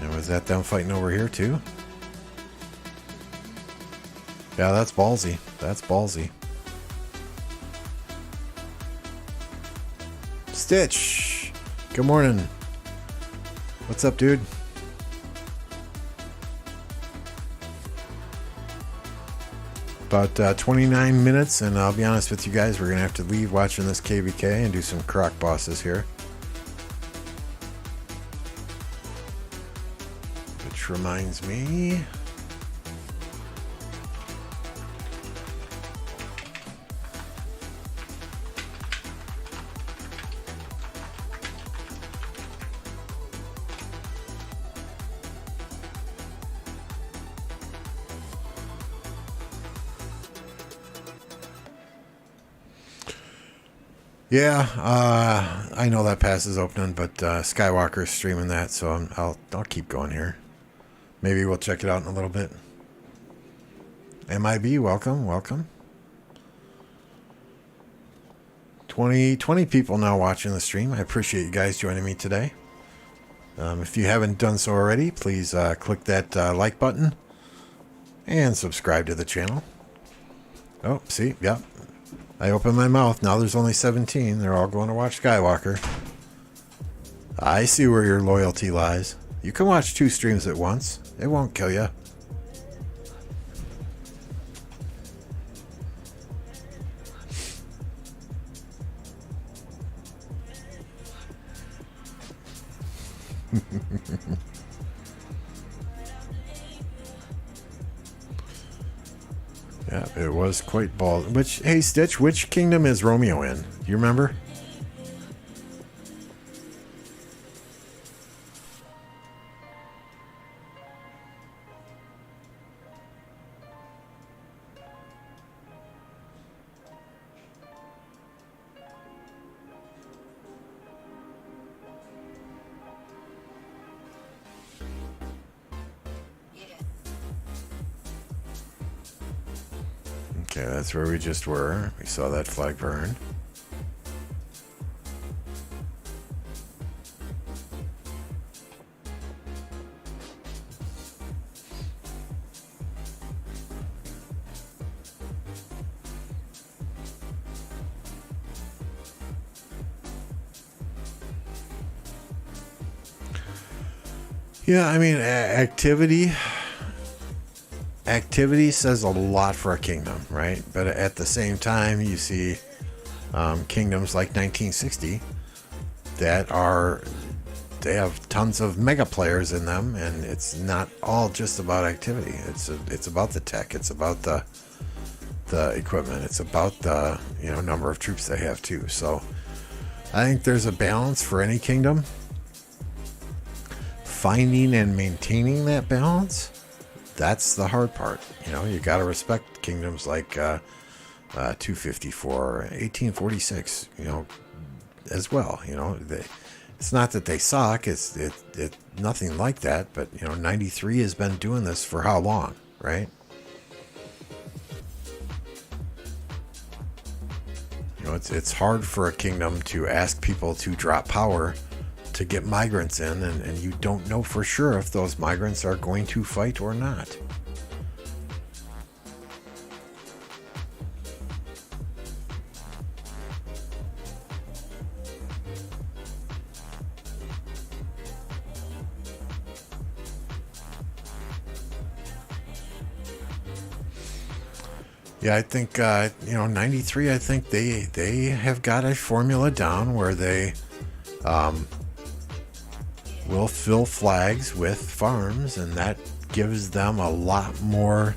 And was that them fighting over here too? Yeah, that's ballsy. That's ballsy. Stitch! Good morning. What's up, dude? About 29 minutes, and I'll be honest with you guys, we're going to have to leave watching this KvK and do some croc bosses here. Which reminds me... Yeah, I know that pass is opening, but Skywalker's streaming that, so I'll keep going here. Maybe we'll check it out in a little bit. MIB, welcome. 20 people now watching the stream. I appreciate you guys joining me today. If you haven't done so already, please click that like button and subscribe to the channel. Oh, see, yep. I opened my mouth. Now there's only 17. They're all going to watch Skywalker. I see where your loyalty lies. You can watch 2 streams at once. It won't kill you. Yeah, it was quite bald. Hey, Stitch, which kingdom is Romeo in? Do you remember? Okay, that's where we just were. We saw that flag burn. Yeah, I mean, activity says a lot for a kingdom, right? But at the same time, you see kingdoms like 1960 that they have tons of mega players in them, and it's not all just about activity. It's about the tech. It's about the equipment. It's about the number of troops they have too. So I think there's a balance for any kingdom. Finding and maintaining that balance, that's the hard part. You got to respect kingdoms like 254, 1846, as well. It's not that they suck. It's nothing like that. But 93 has been doing this for how long, right? It's hard for a kingdom to ask people to drop power to get migrants in, and you don't know for sure if those migrants are going to fight or not. Yeah, I think 93. I think they have got a formula down where they will fill flags with farms, and that gives them a lot more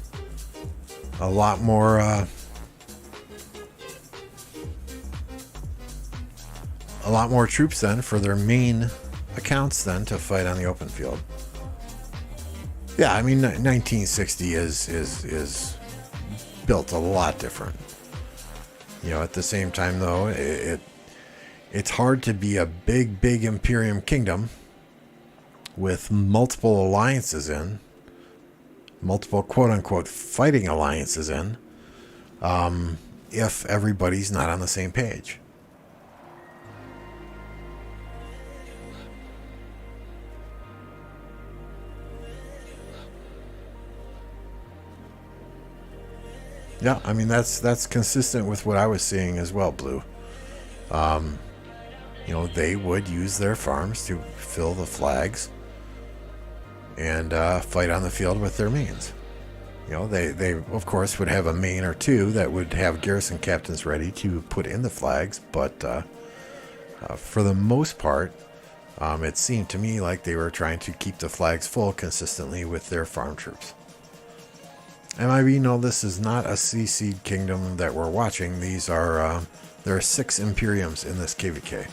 troops then for their main accounts then to fight on the open field. Yeah, I mean 1960 is built a lot different. At the same time though, it's hard to be a big Imperium kingdom with multiple alliances in, multiple quote-unquote fighting alliances in, if everybody's not on the same page. Yeah, I mean that's consistent with what I was seeing as well, Blue. They would use their farms to fill the flags and fight on the field with their mains. They of course would have a main or two that would have garrison captains ready to put in the flags, but for the most part, it seemed to me like they were trying to keep the flags full consistently with their farm troops. MIB, no, this is not a CC kingdom that we're watching. These are there are 6 Imperiums in this KvK.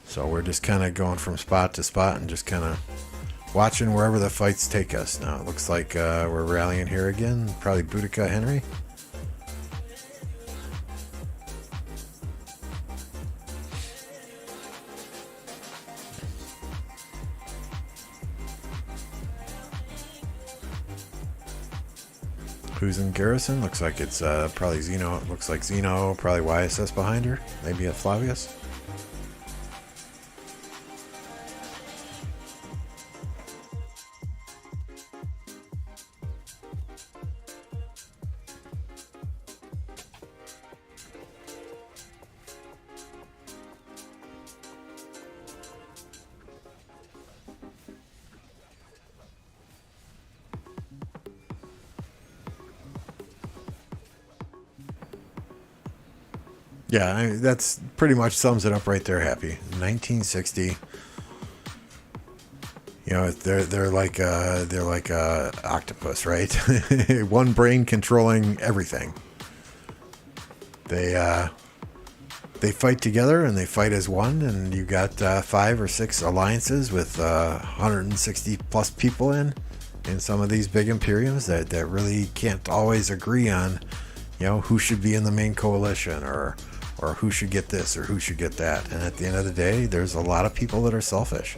So we're just kind of going from spot to spot and just kind of watching wherever the fights take us. Now it looks like we're rallying here again. Probably Boudica Henry. Who's in garrison? Looks like it's probably Xeno. Looks like Xeno, probably YSS behind her. Maybe a Flavius. Yeah, that's pretty much sums it up right there, Happy. 1960. You know, they're like a octopus, right? One brain controlling everything. They fight together and they fight as one, and you got 5 or 6 alliances with 160 plus people in some of these big imperiums that really can't always agree on, you know, who should be in the main coalition or who should get this or who should get that. And at the end of the day, there's a lot of people that are selfish,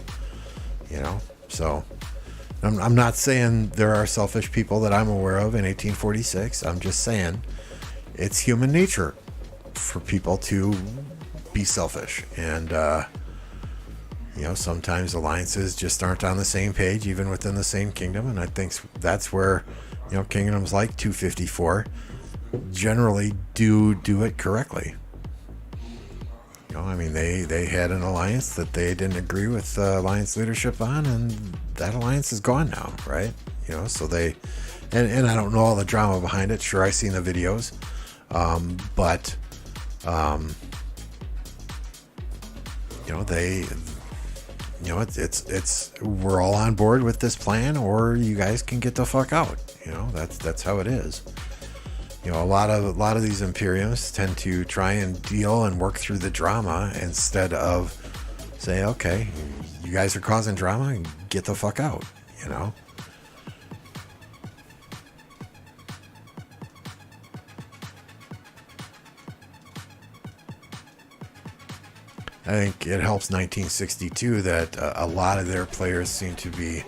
you know. So I'm not saying there are selfish people that I'm aware of in 1846. I'm just saying it's human nature for people to be selfish. And, you know, sometimes alliances just aren't on the same page, even within the same kingdom. And I think that's where, you know, kingdoms like 254 generally do it correctly. You know, I mean, they had an alliance that they didn't agree with alliance leadership on, and that alliance is gone now, right? You know, so they, and I don't know all the drama behind it. Sure, I've seen the videos, but you know, it's we're all on board with this plan, or you guys can get the fuck out. You know, that's how it is. You know, a lot of these Imperiums tend to try and deal and work through the drama instead of say, okay, you guys are causing drama, get the fuck out, you know. I think it helps 1962 that a lot of their players seem to be,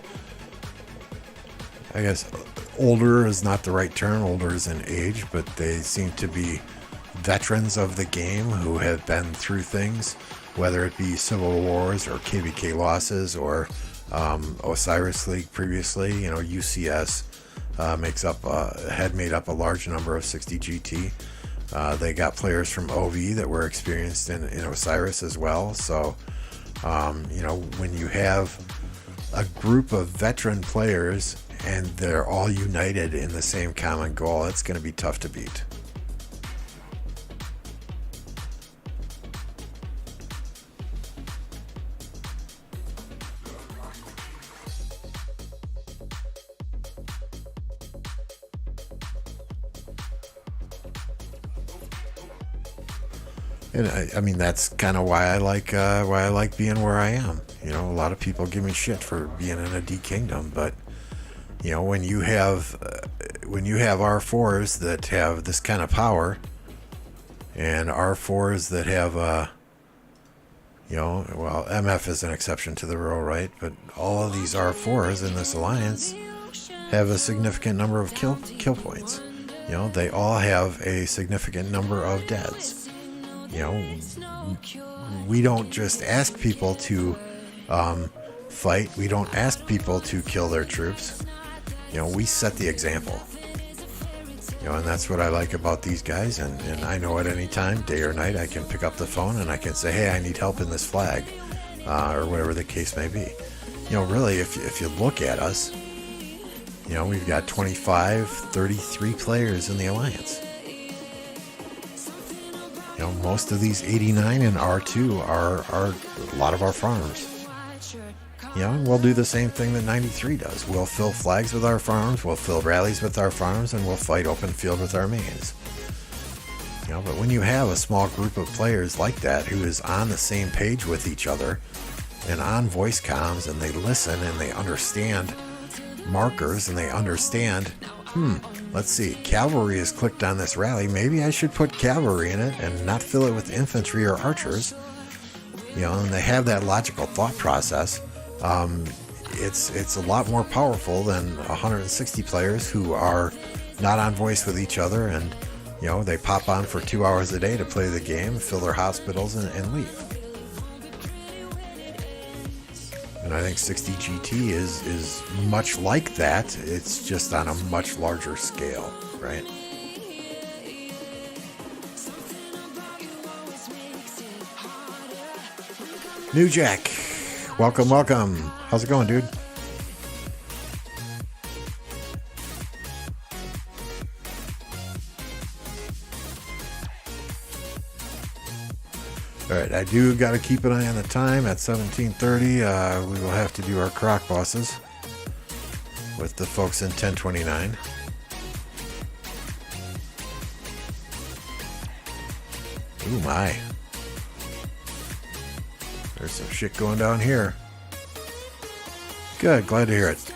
I guess, older is not the right term, older is in age, but they seem to be veterans of the game who have been through things, whether it be Civil Wars or KvK losses or Osiris League previously. You know, UCS had made up a large number of 60 GT. They got players from OV that were experienced in Osiris as well. So, you know, when you have a group of veteran players and they're all united in the same common goal, it's going to be tough to beat. And I mean, that's kind of why I like being where I am. You know, a lot of people give me shit for being in a D kingdom, but you know, when you have R4s that have this kind of power, and R4s that have you know, well, MF is an exception to the rule, right? But all of these R4s in this alliance have a significant number of kill points. You know, they all have a significant number of deaths. You know, we don't just ask people to fight. We don't ask people to kill their troops. You know, we set the example. You know, and that's what I like about these guys. And I know at any time, day or night, I can pick up the phone and I can say, hey, I need help in this flag, or whatever the case may be. You know, really, if you look at us, you know, we've got 25, 33 players in the alliance. You know, most of these 89 and R2 are a lot of our farms. You know, we'll do the same thing that 93 does. We'll fill flags with our farms, we'll fill rallies with our farms, and we'll fight open field with our mains. You know, but when you have a small group of players like that who is on the same page with each other and on voice comms, and they listen and they understand markers and they understand, let's see, cavalry is clicked on this rally, maybe I should put cavalry in it and not fill it with infantry or archers. You know, and they have that logical thought process. It's a lot more powerful than 160 players who are not on voice with each other, and they pop on for 2 hours a day to play the game, fill their hospitals, and leave. And I think 60 GT is much like that. It's just on a much larger scale, right? New Jack, welcome. How's it going, dude? All right, I do got to keep an eye on the time. At 17:30, we will have to do our croc bosses with the folks in 1029. Ooh, my. There's some shit going down here. Good, glad to hear it.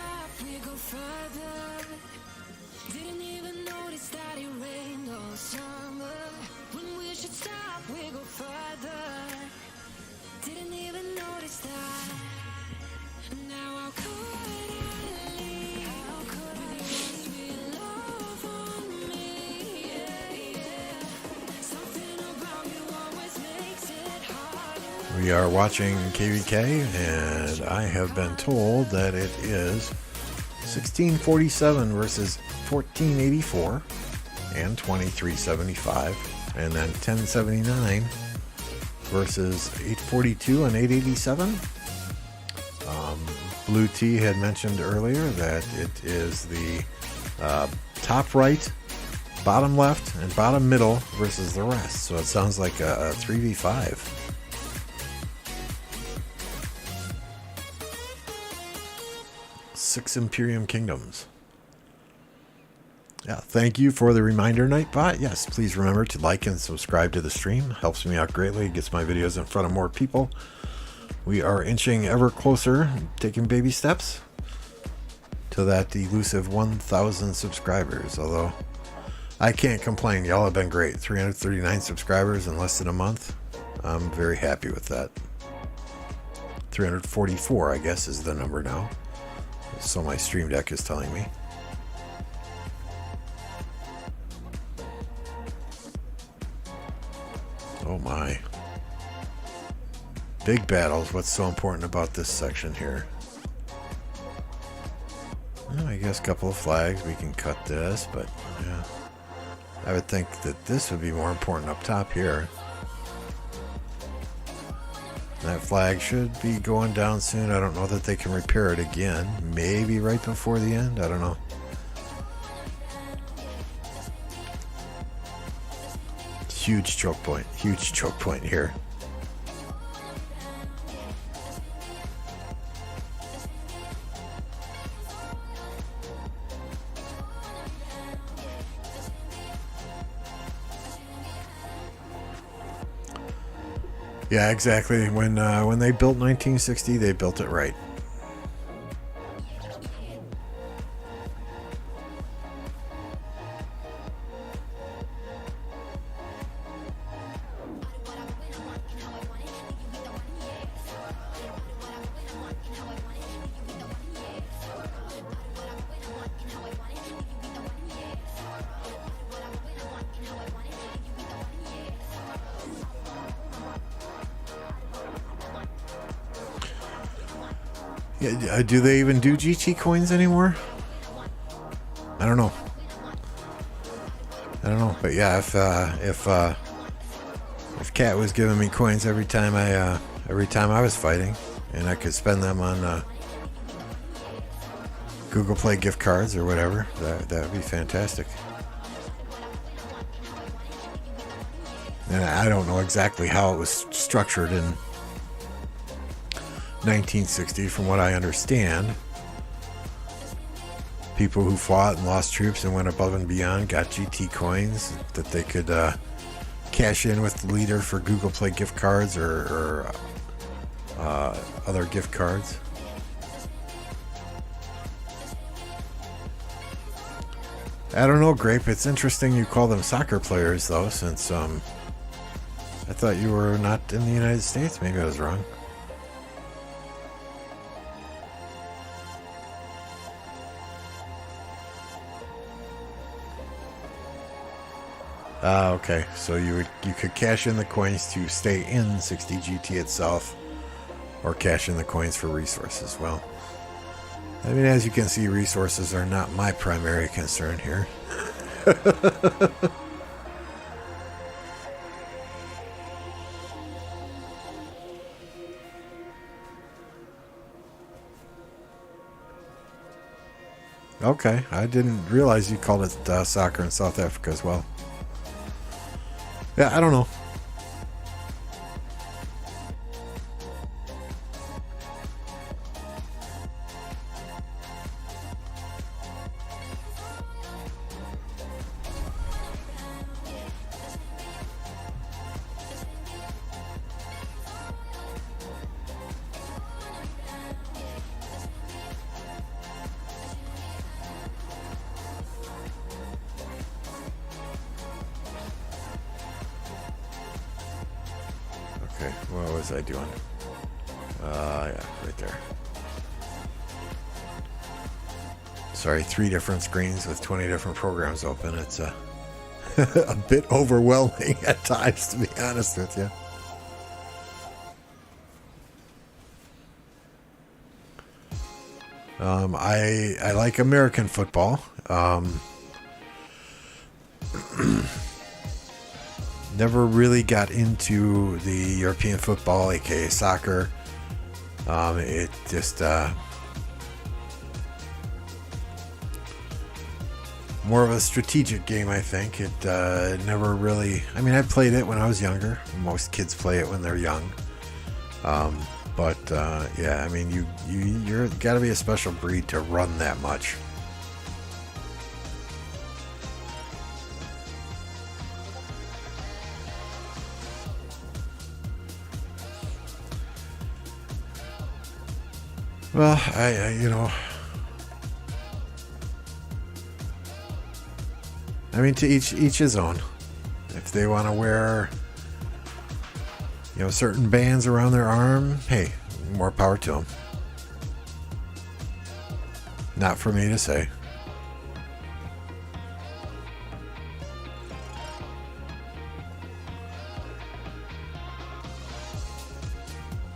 We are watching KvK, and I have been told that it is 1647 versus 1484 and 2375, and then 1079 versus 842 and 887. Blue T had mentioned earlier that it is the top right, bottom left, and bottom middle versus the rest. So it sounds like a 3v5. Six Imperium Kingdoms. Yeah, thank you for the reminder, Nightbot. Yes, please remember to like and subscribe to the stream. Helps me out greatly. It gets my videos in front of more people. We are inching ever closer, taking baby steps to that elusive 1,000 subscribers. Although I can't complain. Y'all have been great. 339 subscribers in less than a month. I'm very happy with that. 344, I guess, is the number now. So my Stream Deck is telling me. Oh my. Big battles. What's so important about this section here? Well, I guess a couple of flags. We can cut this, but yeah. I would think that this would be more important up top here. That flag should be going down soon. I don't know that they can repair it again. Maybe right before the end. I don't know. Huge choke point. Huge choke point here. Yeah, exactly. When they built 1960, they built it right. Yeah, do they even do GT coins anymore? I don't know. But yeah, if Cat was giving me coins every time I was fighting, and I could spend them on Google Play gift cards or whatever, that would be fantastic. And I don't know exactly how it was structured in 1960. From what I understand, people who fought and lost troops and went above and beyond got GT coins that they could cash in with the leader for Google Play gift cards or other gift cards. I don't know, Grape. It's interesting you call them soccer players, though, since I thought you were not in the United States. Maybe I was wrong. Okay, so you could cash in the coins to stay in 60GT itself, or cash in the coins for resources. Well, I mean, as you can see, resources are not my primary concern here. Okay, I didn't realize you called it soccer in South Africa as well. Yeah, I don't know. Okay, what was I doing? Yeah, right there. Sorry, 3 different screens with 20 different programs open. It's a bit overwhelming at times, to be honest with you. I like American football. Never really got into the European football, aka soccer. It just more of a strategic game, I think. It never really. I mean, I played it when I was younger. Most kids play it when they're young. But yeah, I mean, you're got to be a special breed to run that much. Well, I you know, I mean, to each his own. If they want to wear, certain bands around their arm, hey, more power to them. Not for me to say.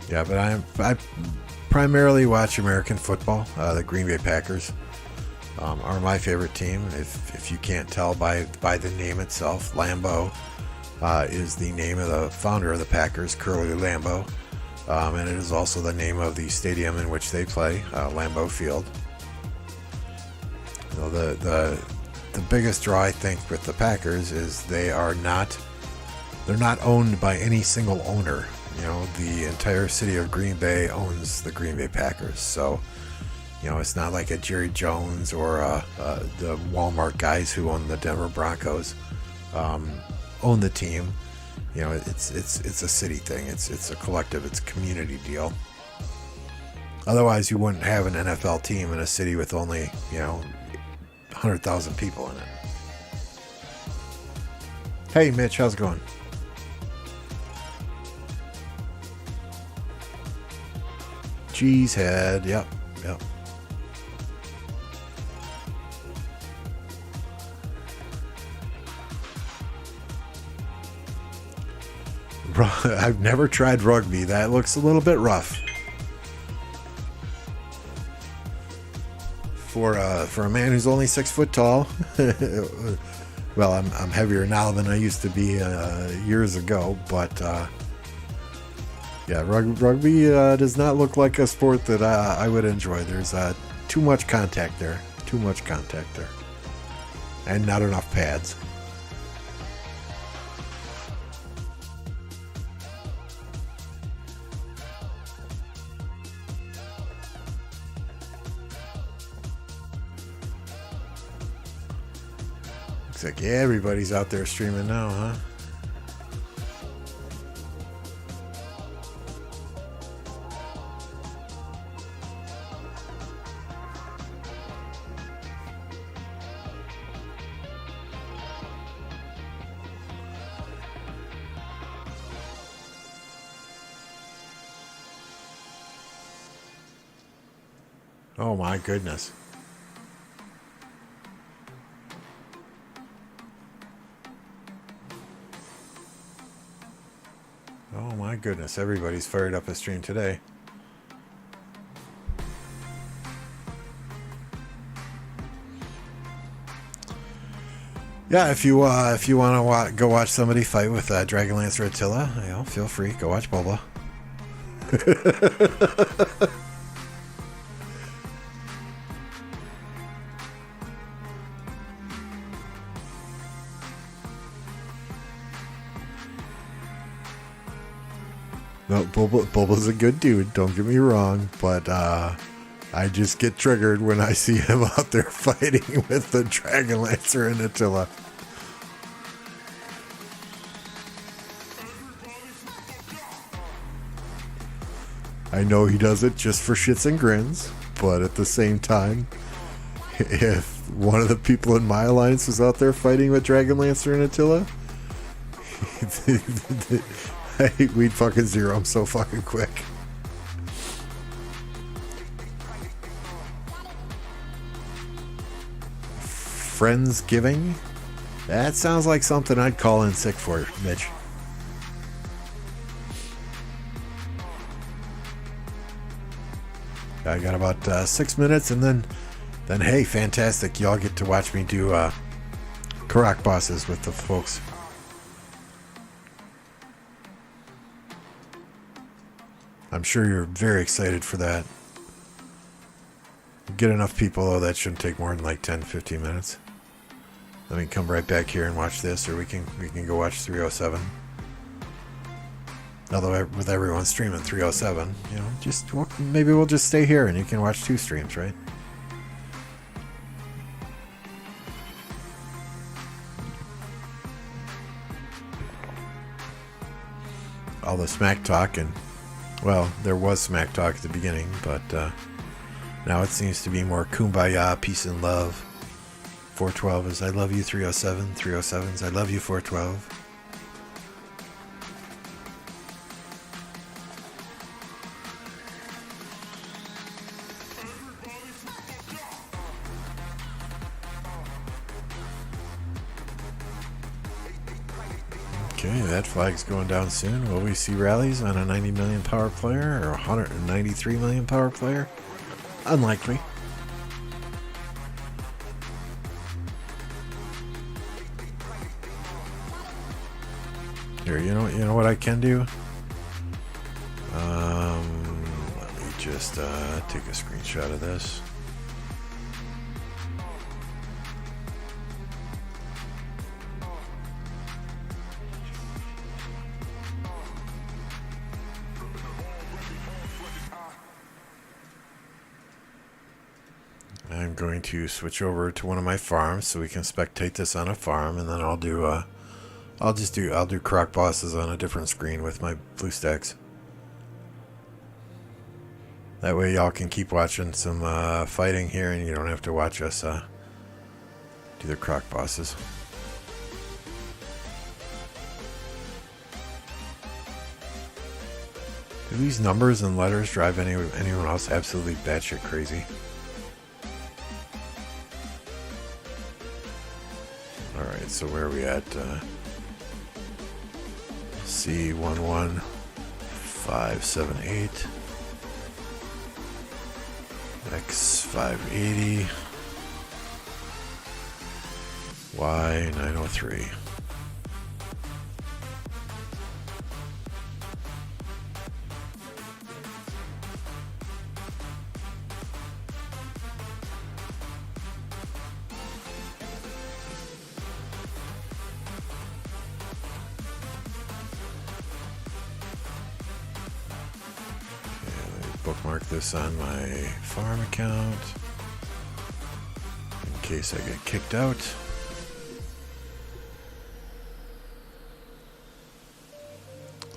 Yeah, but I primarily watch American football. The Green Bay Packers are my favorite team. If you can't tell by the name itself, Lambeau is the name of the founder of the Packers, Curly Lambeau, and it is also the name of the stadium in which they play, Lambeau Field. The biggest draw, I think, with the Packers is they're not owned by any single owner. The entire city of Green Bay owns the Green Bay Packers. So, it's not like a Jerry Jones or the Walmart guys who own the Denver Broncos own the team. It's a city thing. It's a collective. It's a community deal. Otherwise, you wouldn't have an NFL team in a city with only 100,000 people in it. Hey, Mitch, how's it going? Cheesehead, yep. I've never tried rugby. That looks a little bit rough. For a man who's only 6 foot tall. Well, I'm heavier now than I used to be years ago, but yeah, rugby does not look like a sport that I would enjoy. There's too much contact there. And not enough pads. Looks like everybody's out there streaming now, huh? Oh my goodness. my goodness, everybody's fired up a stream today. Yeah, if you want to go watch somebody fight with Dragonlance or Attila, you know, feel free. Go watch Boba. No, Boba's a good dude. Don't get me wrong, but I just get triggered when I see him out there fighting with the Dragonlancer and Attila. I know he does it just for shits and grins, but at the same time, if one of the people in my alliance was out there fighting with Dragonlancer and Attila, we'd fucking zero him so fucking quick. Friendsgiving? That sounds like something I'd call in sick for, Mitch. I got about 6 minutes, and then hey, fantastic! Y'all get to watch me do Karak bosses with the folks. I'm sure you're very excited for that. Get enough people, though, that shouldn't take more than like 10-15 minutes. Let me come right back here and watch this, or we can go watch 307. Although with everyone streaming 307, you know, maybe we'll just stay here and you can watch 2 streams, right? All the smack talk, and well, there was smack talk at the beginning, but now it seems to be more kumbaya, peace and love. 412 is I love you 307, 307 is I love you 412. Okay, that flag's going down soon. Will we see rallies on a 90 million power player or 193 million power player? Unlikely. Here, you know what I can do? Let me just take a screenshot of this. I'm going to switch over to one of my farms so we can spectate this on a farm, and then I'll do croc bosses on a different screen with my blue stacks. That way y'all can keep watching some fighting here, and you don't have to watch us do the croc bosses. Do these numbers and letters drive anyone else absolutely batshit crazy? Alright, so where are we at? C11578, X580, Y903. Bookmark this on my farm account in case I get kicked out.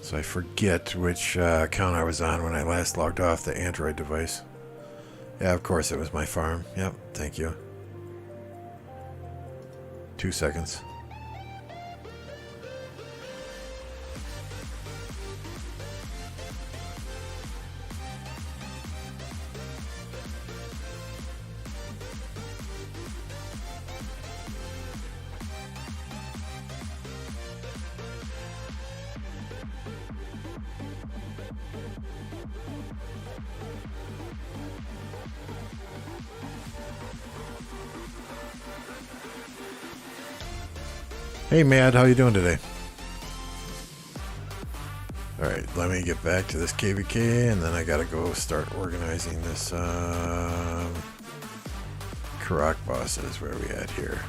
So I forget which account I was on when I last logged off the Android device. Yeah, of course it was my farm. Yep, thank you. 2 seconds. Hey, Mad, how you doing today? All right, let me get back to this KvK, and then I gotta go start organizing this Karak bosses. Where are we at here?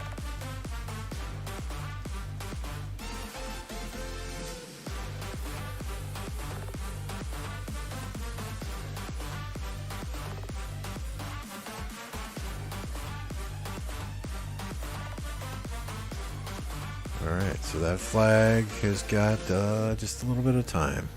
Alright, so that flag has got just a little bit of time.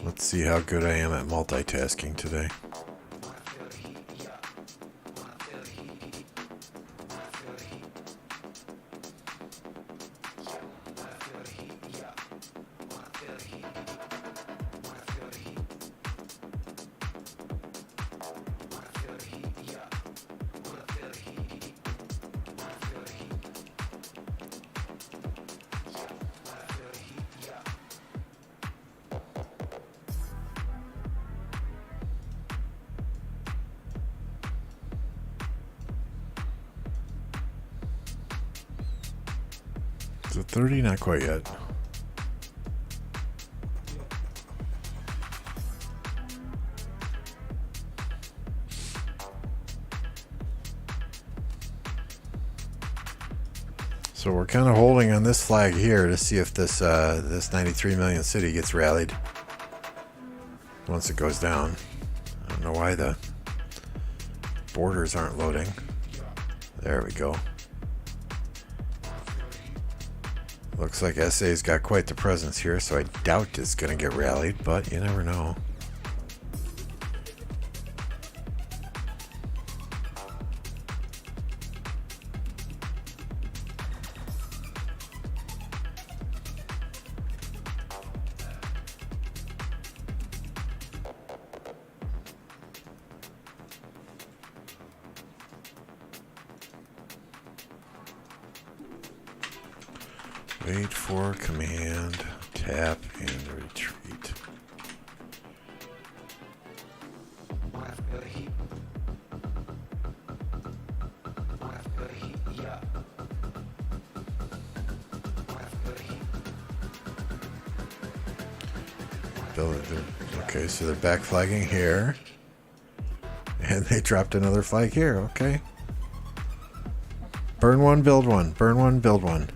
Let's see how good I am at multitasking today. Is it 30? Not quite yet. So we're kind of holding on this flag here to see if this this 93 million city gets rallied once it goes down. I don't know why the borders aren't loading. There we go. Looks like SA's got quite the presence here, so I doubt it's going to get rallied, but you never know. Wait for command, tap, and retreat. Okay, so they're back flagging here. And they dropped another flag here, okay. Burn one, build one. Burn one, build one.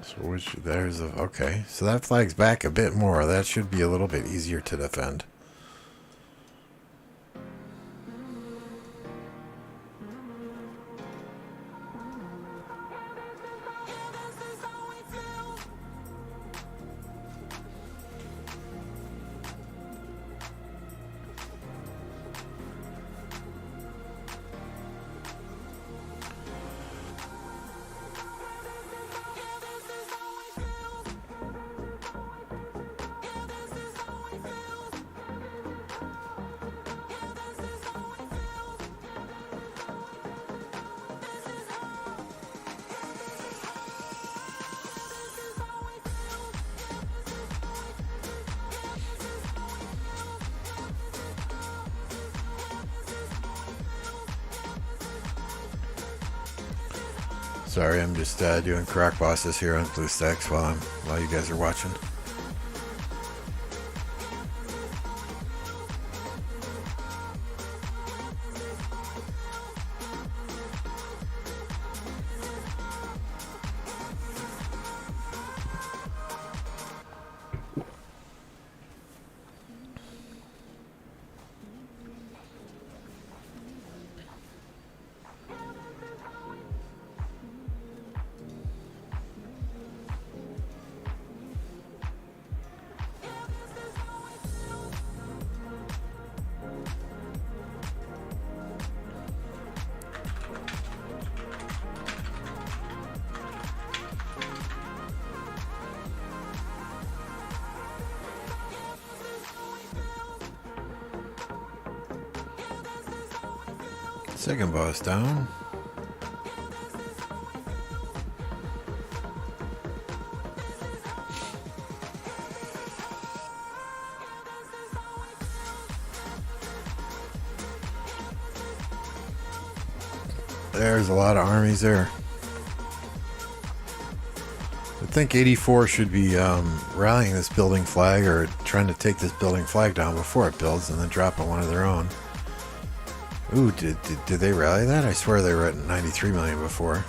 So which there's a okay. So that flag's back a bit more. That should be a little bit easier to defend. Sorry, I'm just doing crack bosses here on BlueStacks while you guys are watching. Second boss down. There's a lot of armies there. I think 84 should be rallying this building flag or trying to take this building flag down before it builds and then dropping one of their own. Ooh, did they rally that? I swear they were at 93 million before.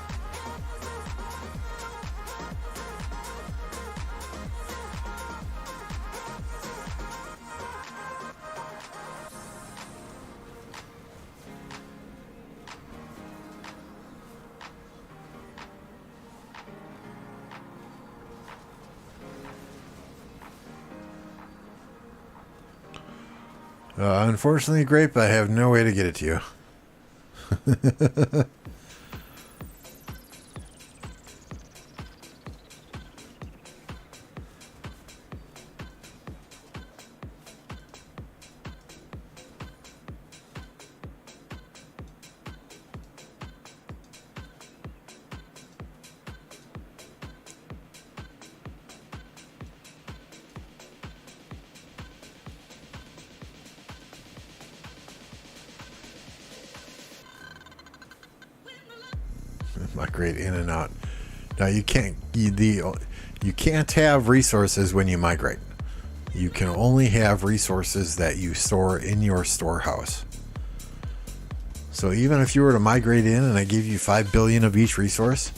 Unfortunately, Grape, I have no way to get it to you. Migrate in and out. Now you can't you can't have resources when you migrate. You can only have resources that you store in your storehouse. So even if you were to migrate in and I give you 5 billion of each resource,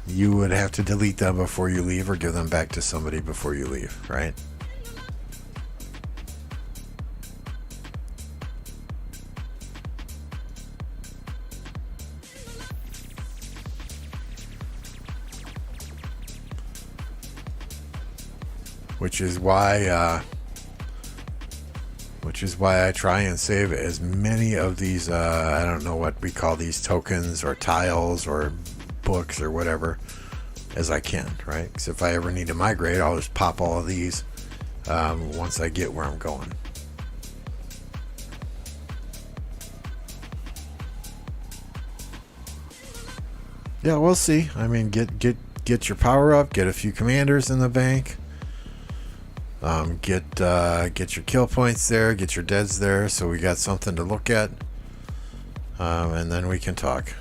you would have to delete them before you leave or give them back to somebody before you leave, right? Which is why I try and save as many of these, I don't know what we call these, tokens or tiles or books or whatever, as I can, right? Because if I ever need to migrate, I'll just pop all of these once I get where I'm going. Yeah, we'll see. I mean, get your power up, get a few commanders in the bank. Get your kill points there, get your deads there, so we got something to look at, and then we can talk.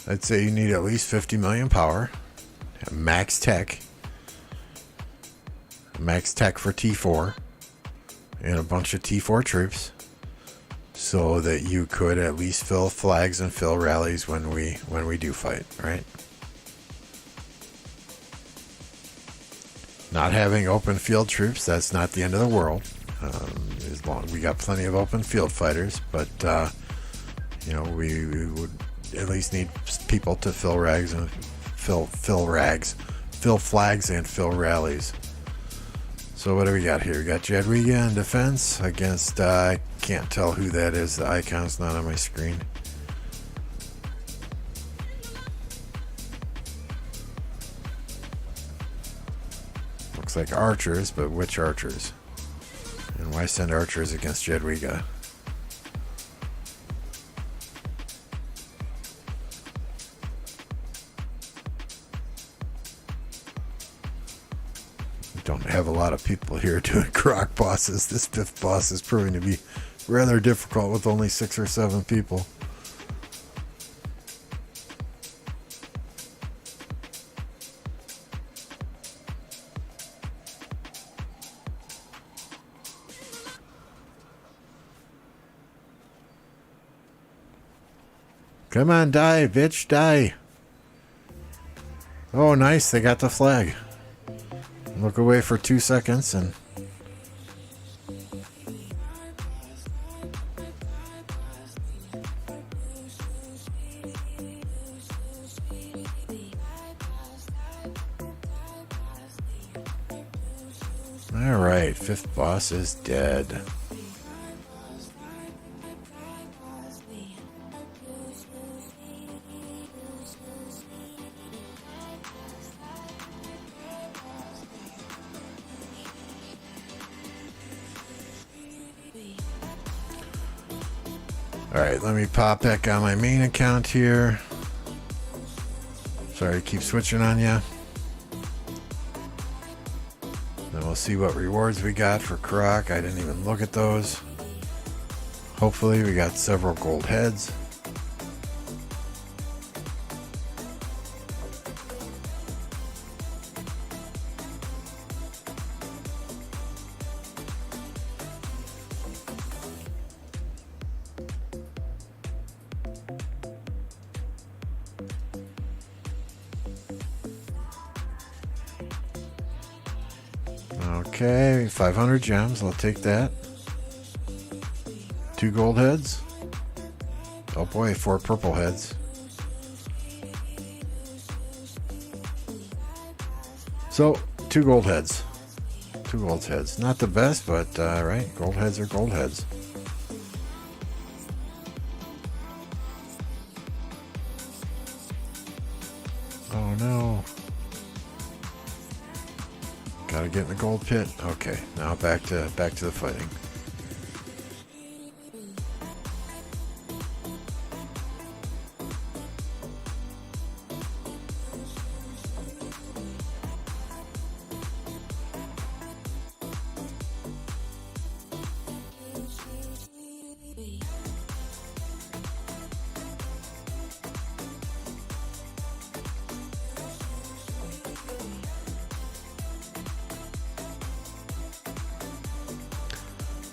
I'd say you need at least 50 million power, max tech for T4, and a bunch of T4 troops, so that you could at least fill flags and fill rallies when we do fight, right? Not having open field troops, that's not the end of the world. As long we got plenty of open field fighters, but we would at least need people to fill rags and fill flags and fill rallies. So what do we got here? We got Jadwiga in defense against I can't tell who that is. The icon's not on my screen. Looks like archers, but which archers? And why send archers against Jedwiga? Don't have a lot of people here doing croc bosses. This 5th boss is proving to be rather difficult with only 6 or 7 people. Come on, die, bitch, die. Oh, nice, they got the flag. Look away for 2 seconds and... Alright, 5th boss is dead. Alright, let me pop back on my main account here. Sorry to keep switching on you. Then we'll see what rewards we got for Croc. I didn't even look at those. Hopefully we got several gold heads. Okay, 500 gems. I'll take that. 2 gold heads. Oh boy, 4 purple heads. So, 2 gold heads. 2 gold heads. Not the best, but right, gold heads are gold heads. Oh no. Gotta get in the gold pit. Okay, now back to the fighting.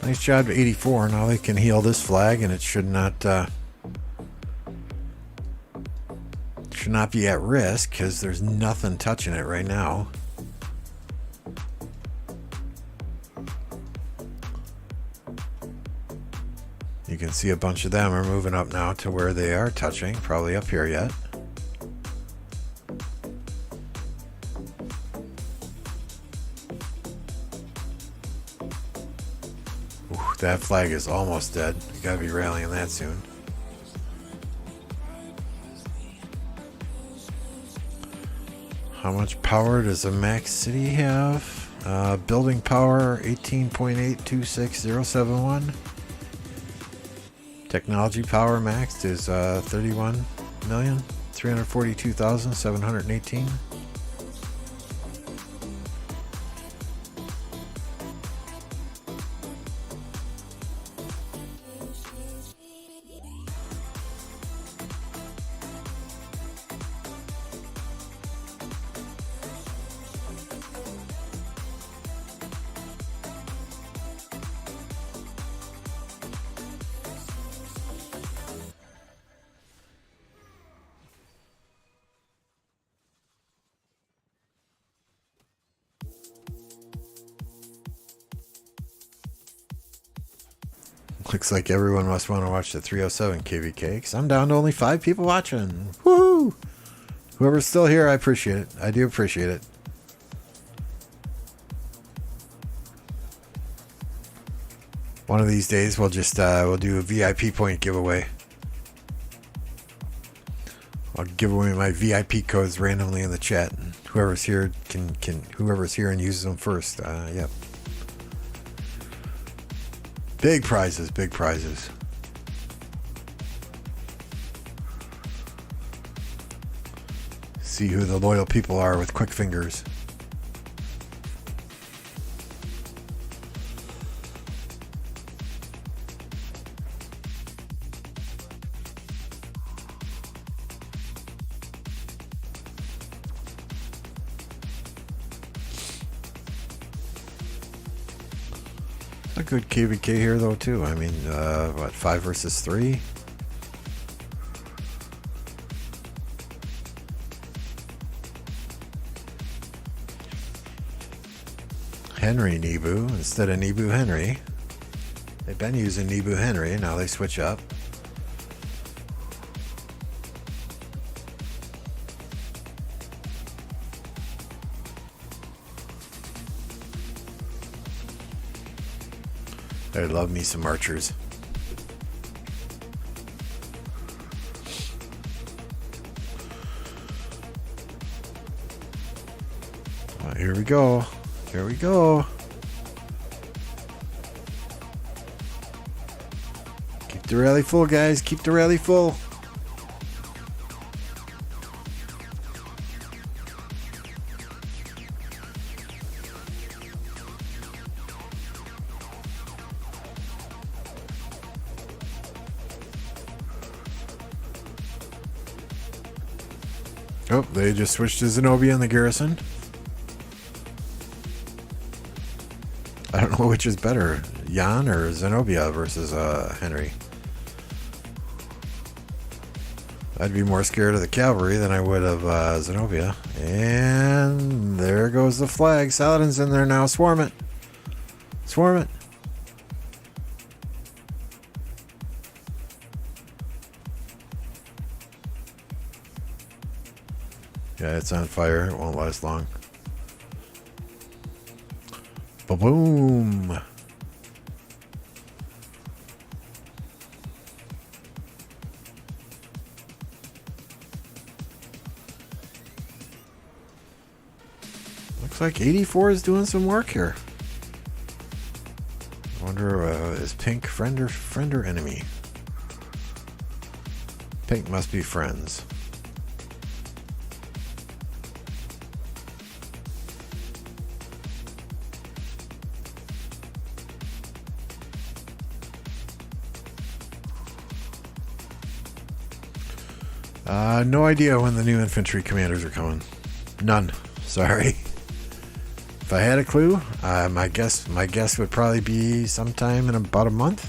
Nice job to 84. Now they can heal this flag, and it should not be at risk because there's nothing touching it right now. You can see a bunch of them are moving up now to where they are touching, probably up here yet. That flag is almost dead. You gotta be rallying that soon. How much power does a max city have? Building power 18.826071. Technology power maxed is 31,342,718. Looks like everyone must want to watch the 307 KvK because I'm down to only 5 people watching. Woohoo! Whoever's still here, I appreciate it. I do appreciate it. One of these days, we'll just we'll do a VIP point giveaway. I'll give away my VIP codes randomly in the chat, and whoever's here whoever's here and uses them first. Yep. Big prizes, big prizes. See who the loyal people are with quick fingers. A good KvK here though too. I mean, what, 5 versus 3? Henry Nebu instead of Nebu Henry. They've been using Nebu Henry, now they switch up. I love me some archers. Here we go. Here we go. Keep the rally full, guys. Keep the rally full. Oh, they just switched to Zenobia in the garrison. I don't know which is better, Jan or Zenobia versus Henry. I'd be more scared of the cavalry than I would of Zenobia. And there goes the flag. Saladin's in there now. Swarm it. Swarm it. Yeah, it's on fire. It won't last long. Ba-boom. Looks like 84 is doing some work here. I wonder, is Pink friend or enemy? Pink must be friends. No idea when the new infantry commanders are coming. None. Sorry. If I had a clue, my guess would probably be sometime in about a month.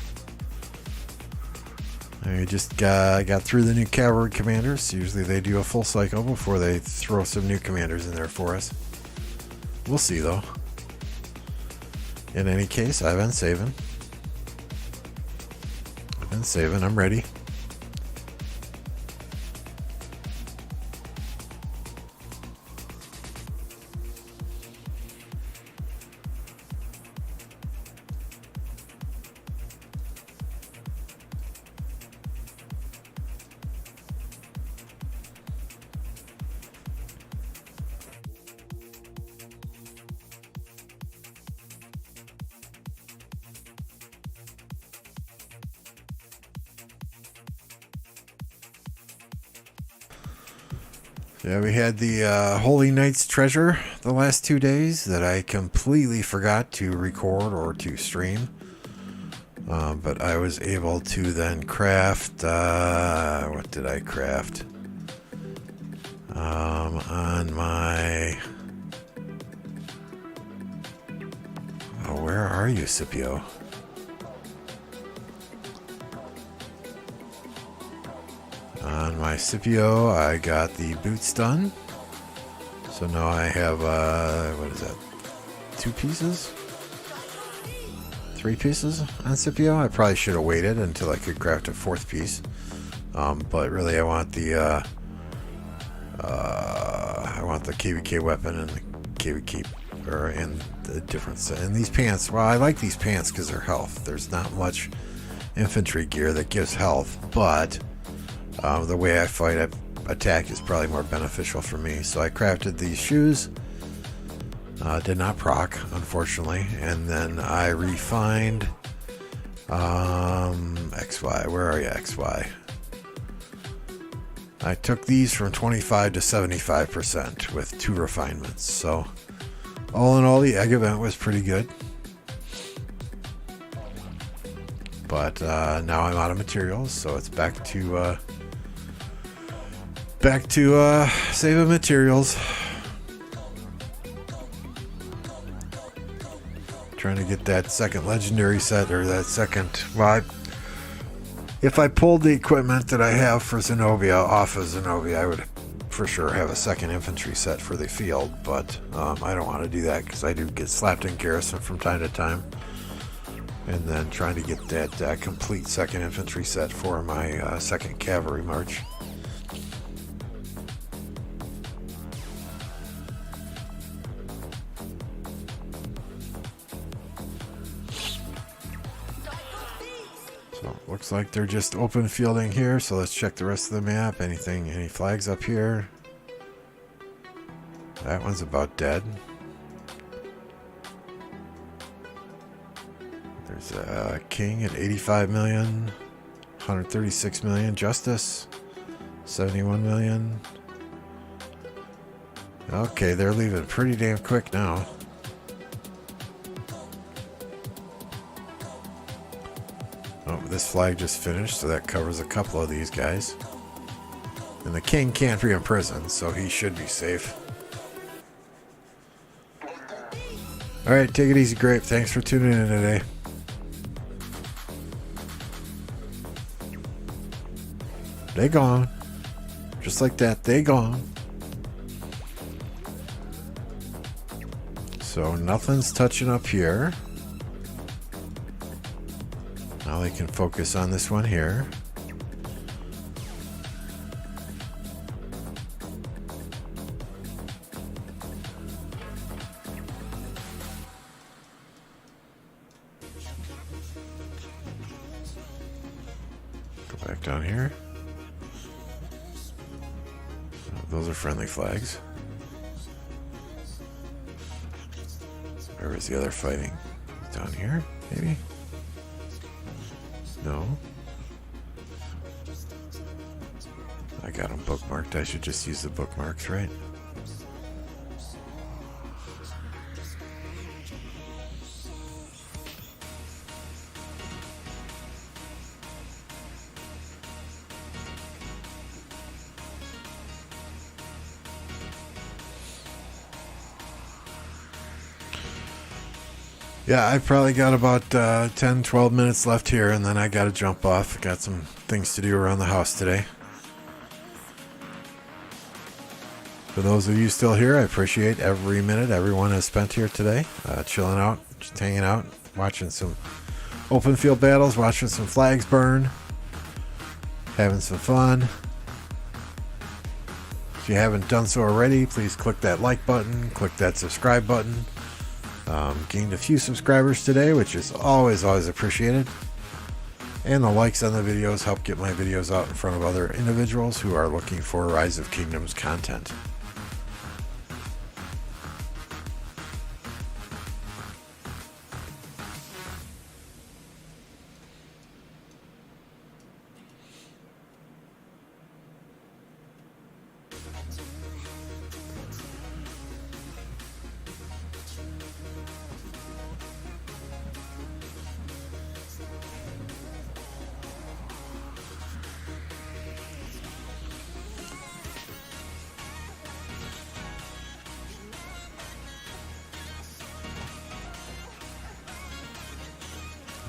I just got through the new cavalry commanders. Usually they do a full cycle before they throw some new commanders in there for us. We'll see though. In any case, I've been saving. I'm ready. Yeah, we had the Holy Knight's treasure the last 2 days that I completely forgot to record or to stream. But I was able to then craft, what did I craft? On my... Oh, where are you, Scipio? On my Scipio, I got the boots done. So now I have, what is that? 2 pieces? 3 pieces on Scipio? I probably should have waited until I could craft a 4th piece. But really I want the, KvK weapon and the KvK, and the difference. And these pants, well, I like these pants because they're health. There's not much infantry gear that gives health, but... the way I fight, attack is probably more beneficial for me. So I crafted these shoes. Did not proc, unfortunately. And then I refined XY. Where are you, XY? I took these from 25 to 75% with 2 refinements. So all in all, the egg event was pretty good. But now I'm out of materials, so it's back to saving materials. Trying to get that second legendary set, or that second. Well, if I pulled the equipment that I have for Zenobia off of Zenobia, I would for sure have a second infantry set for the field. But I don't want to do that because I do get slapped in garrison from time to time. And then trying to get that complete second infantry set for my second cavalry march. So looks like they're just open fielding here. So let's check the rest of the map. Any flags up here? That one's about dead. There's a king at 85 million, 136 million. Justice, 71 million. Okay, they're leaving pretty damn quick now. Oh, this flag just finished, so that covers a couple of these guys. And the king can't be in prison, so he should be safe. Alright, take it easy, Grape. Thanks for tuning in today. They gone. Just like that, they gone. So nothing's touching up here. Now they can focus on this one here. Go back down here. Those are friendly flags. Where is the other fighting? Down here, maybe? No. I got them bookmarked. I should just use the bookmarks, right? Yeah, I probably got about 10, 12 minutes left here, and then I got to jump off. Got some things to do around the house today. For those of you still here, I appreciate every minute everyone has spent here today. Chilling out, just hanging out, watching some open field battles, watching some flags burn, having some fun. If you haven't done so already, please click that like button, click that subscribe button. Gained a few subscribers today, which is always appreciated. And the likes on the videos help get my videos out in front of other individuals who are looking for Rise of Kingdoms content.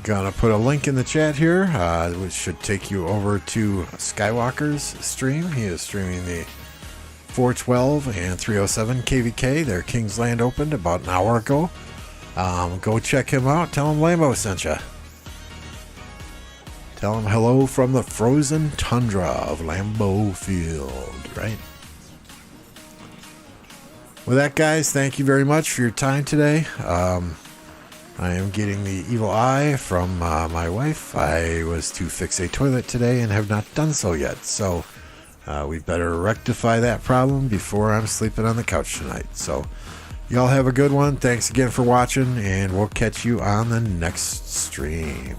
Gonna put a link in the chat here, which should take you over to Skywalker's stream. He is streaming the 412 and 307 KvK. Their King's Land opened about an hour ago. Go check him out. Tell him Lambo sent you. Tell him hello from the frozen tundra of Lambeau Field, right? With that, guys, thank you very much for your time today. I am getting the evil eye from my wife. I was to fix a toilet today and have not done so yet. So We better rectify that problem before I'm sleeping on the couch tonight. So y'all have a good one. Thanks again for watching, and we'll catch you on the next stream.